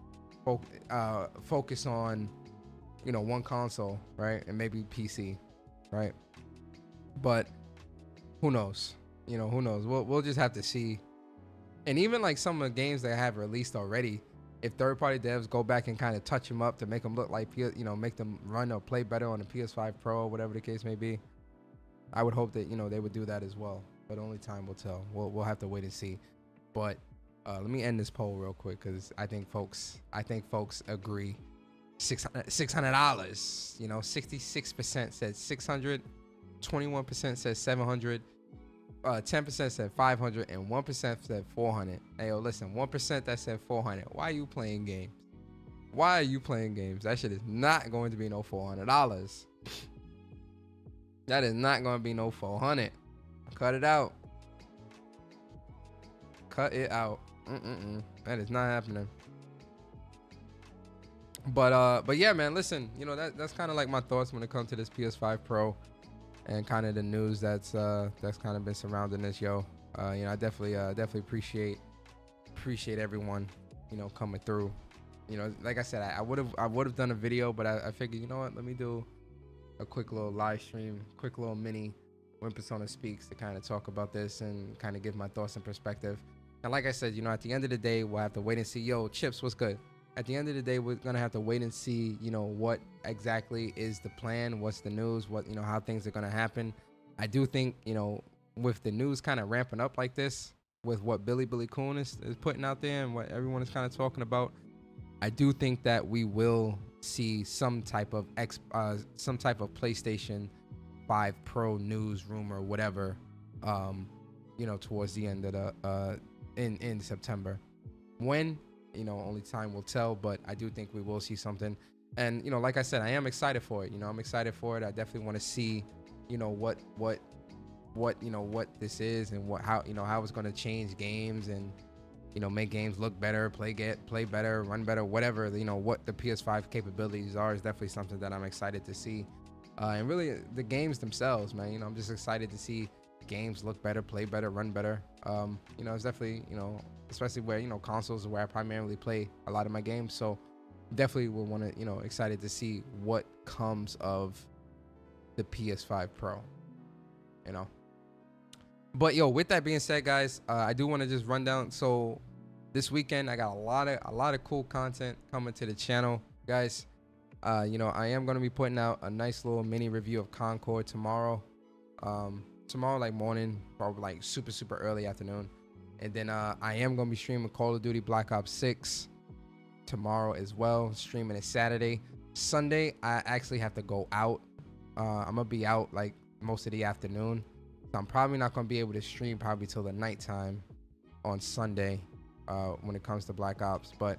Speaker 3: focus on, you know, one console, right, and maybe PC, right? But who knows? You know, who knows? We'll just have to see. And even like some of the games that have released already, if third-party devs go back and kind of touch them up to make them look like, you know, make them run or play better on the PS5 Pro or whatever the case may be, I would hope that, you know, they would do that as well. But only time will tell. We'll have to wait and see. But let me end this poll real quick, because I think folks agree. $600. You know, 66% said 600, 21% said 700. 10% said 500 and 1% said 400. Hey, yo, listen, 1% that said 400. Why are you playing games? Why are you playing games? That shit is not going to be no $400. That is not going to be no 400. Cut it out. Cut it out. That is not happening. But yeah, man, listen, you know, that's kind of like my thoughts when it comes to this PS5 Pro. And kind of the news that's kind of been surrounding this, yo. You know, I definitely appreciate everyone, you know, coming through. You know, like I said, I would have done a video, but I figured, you know what, let me do a quick little live stream, quick little mini When Persona Speaks to kind of talk about this and kind of give my thoughts and perspective. And like I said, you know, at the end of the day, we'll have to wait and see. Yo, Chips, what's good? At the end of the day, we're gonna have to wait and see, you know, what exactly is the plan, what's the news, what, you know, how things are gonna happen. I do think, you know, with the news kind of ramping up like this, with what Billy Coon is putting out there and what everyone is kind of talking about, I do think that we will see some type of PlayStation 5 Pro news, rumor, whatever, you know, towards the end of the in September. When, you know, only time will tell, but I do think we will see something. And, you know, like I said, I am excited for it. You know, I'm excited for it. I definitely want to see, you know, what you know, what this is and how it's going to change games and, you know, make games look better, play better, run better, whatever, you know, what the PS5 capabilities are is definitely something that I'm excited to see. And really the games themselves, man, you know, I'm just excited to see games look better, play better, run better. You know, it's definitely, you know, especially where, you know, consoles are where I primarily play a lot of my games. So definitely will want to, you know, excited to see what comes of the PS5 Pro, you know. But yo, with that being said, guys, I do want to just run down. So this weekend I got a lot of cool content coming to the channel, guys. You know, I am going to be putting out a nice little mini review of Concord tomorrow. Tomorrow, like morning, probably like super early afternoon. And then I am going to be streaming Call of Duty Black Ops 6 tomorrow as well. Streaming it Saturday. Sunday, I actually have to go out. I'm going to be out like most of the afternoon. So I'm probably not going to be able to stream probably till the nighttime on Sunday when it comes to Black Ops. But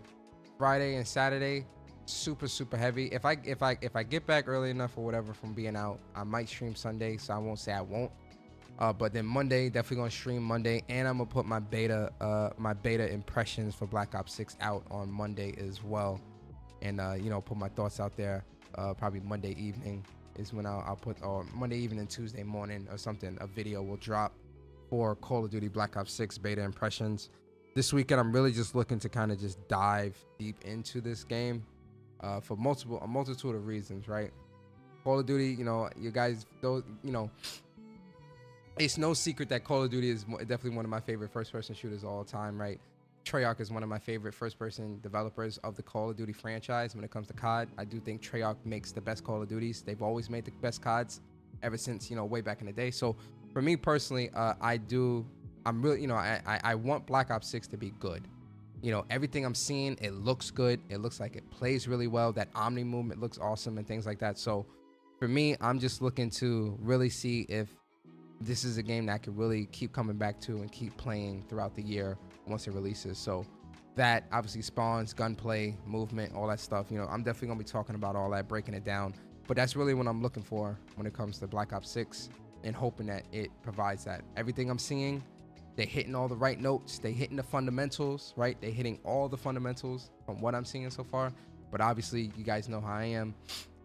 Speaker 3: Friday and Saturday, super heavy. If I get back early enough or whatever from being out, I might stream Sunday. So I won't say I won't. But then Monday, definitely gonna stream Monday, and I'm gonna put my beta impressions for Black Ops 6 out on Monday as well, and you know, put my thoughts out there. Probably Monday evening is when I'll put, or Monday evening, Tuesday morning or something. A video will drop for Call of Duty Black Ops 6 beta impressions. This weekend, I'm really just looking to kind of just dive deep into this game for a multitude of reasons, right? Call of Duty, you know, you guys, those, you know. It's no secret that Call of Duty is definitely one of my favorite first-person shooters of all time, right? Treyarch is one of my favorite first-person developers of the Call of Duty franchise. When it comes to COD, I do think Treyarch makes the best Call of Duties. They've always made the best CODs ever since, you know, way back in the day. So for me personally, I'm really, you know, I want Black Ops 6 to be good. You know, everything I'm seeing, it looks good. It looks like it plays really well. That Omni movement looks awesome and things like that. So for me, I'm just looking to really see if this is a game that I could really keep coming back to and keep playing throughout the year once it releases. So that obviously spawns gunplay, movement, all that stuff. You know, I'm definitely gonna be talking about all that, breaking it down. But that's really what I'm looking for when it comes to Black Ops 6, and hoping that it provides that. Everything I'm seeing They're hitting all the right notes. They hitting the fundamentals, right? They hitting all the fundamentals from what I'm seeing so far. But obviously, you guys know how I am.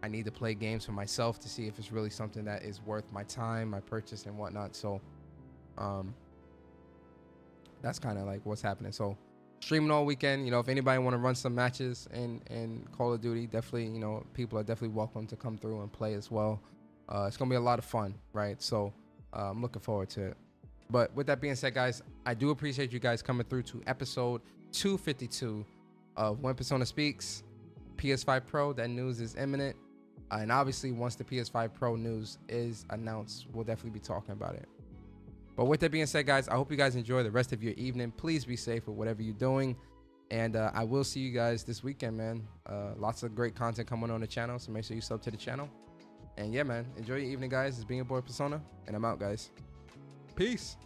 Speaker 3: I need to play games for myself to see if it's really something that is worth my time, my purchase, and whatnot. So, that's kind of like what's happening. So, streaming all weekend. You know, if anybody want to run some matches in Call of Duty, definitely, you know, people are definitely welcome to come through and play as well. It's gonna be a lot of fun, right? So, I'm looking forward to it. But with that being said, guys, I do appreciate you guys coming through to episode 252 of When Persona Speaks. PS5 Pro, that news is imminent. And obviously, once the PS5 Pro news is announced, we'll definitely be talking about it. But with that being said, guys, I hope you guys enjoy the rest of your evening. Please be safe with whatever you're doing. And I will see you guys this weekend, man. Lots of great content coming on the channel, so make sure you sub to the channel. And yeah, man, enjoy your evening, guys. It's been your boy Persona, and I'm out, guys. Peace.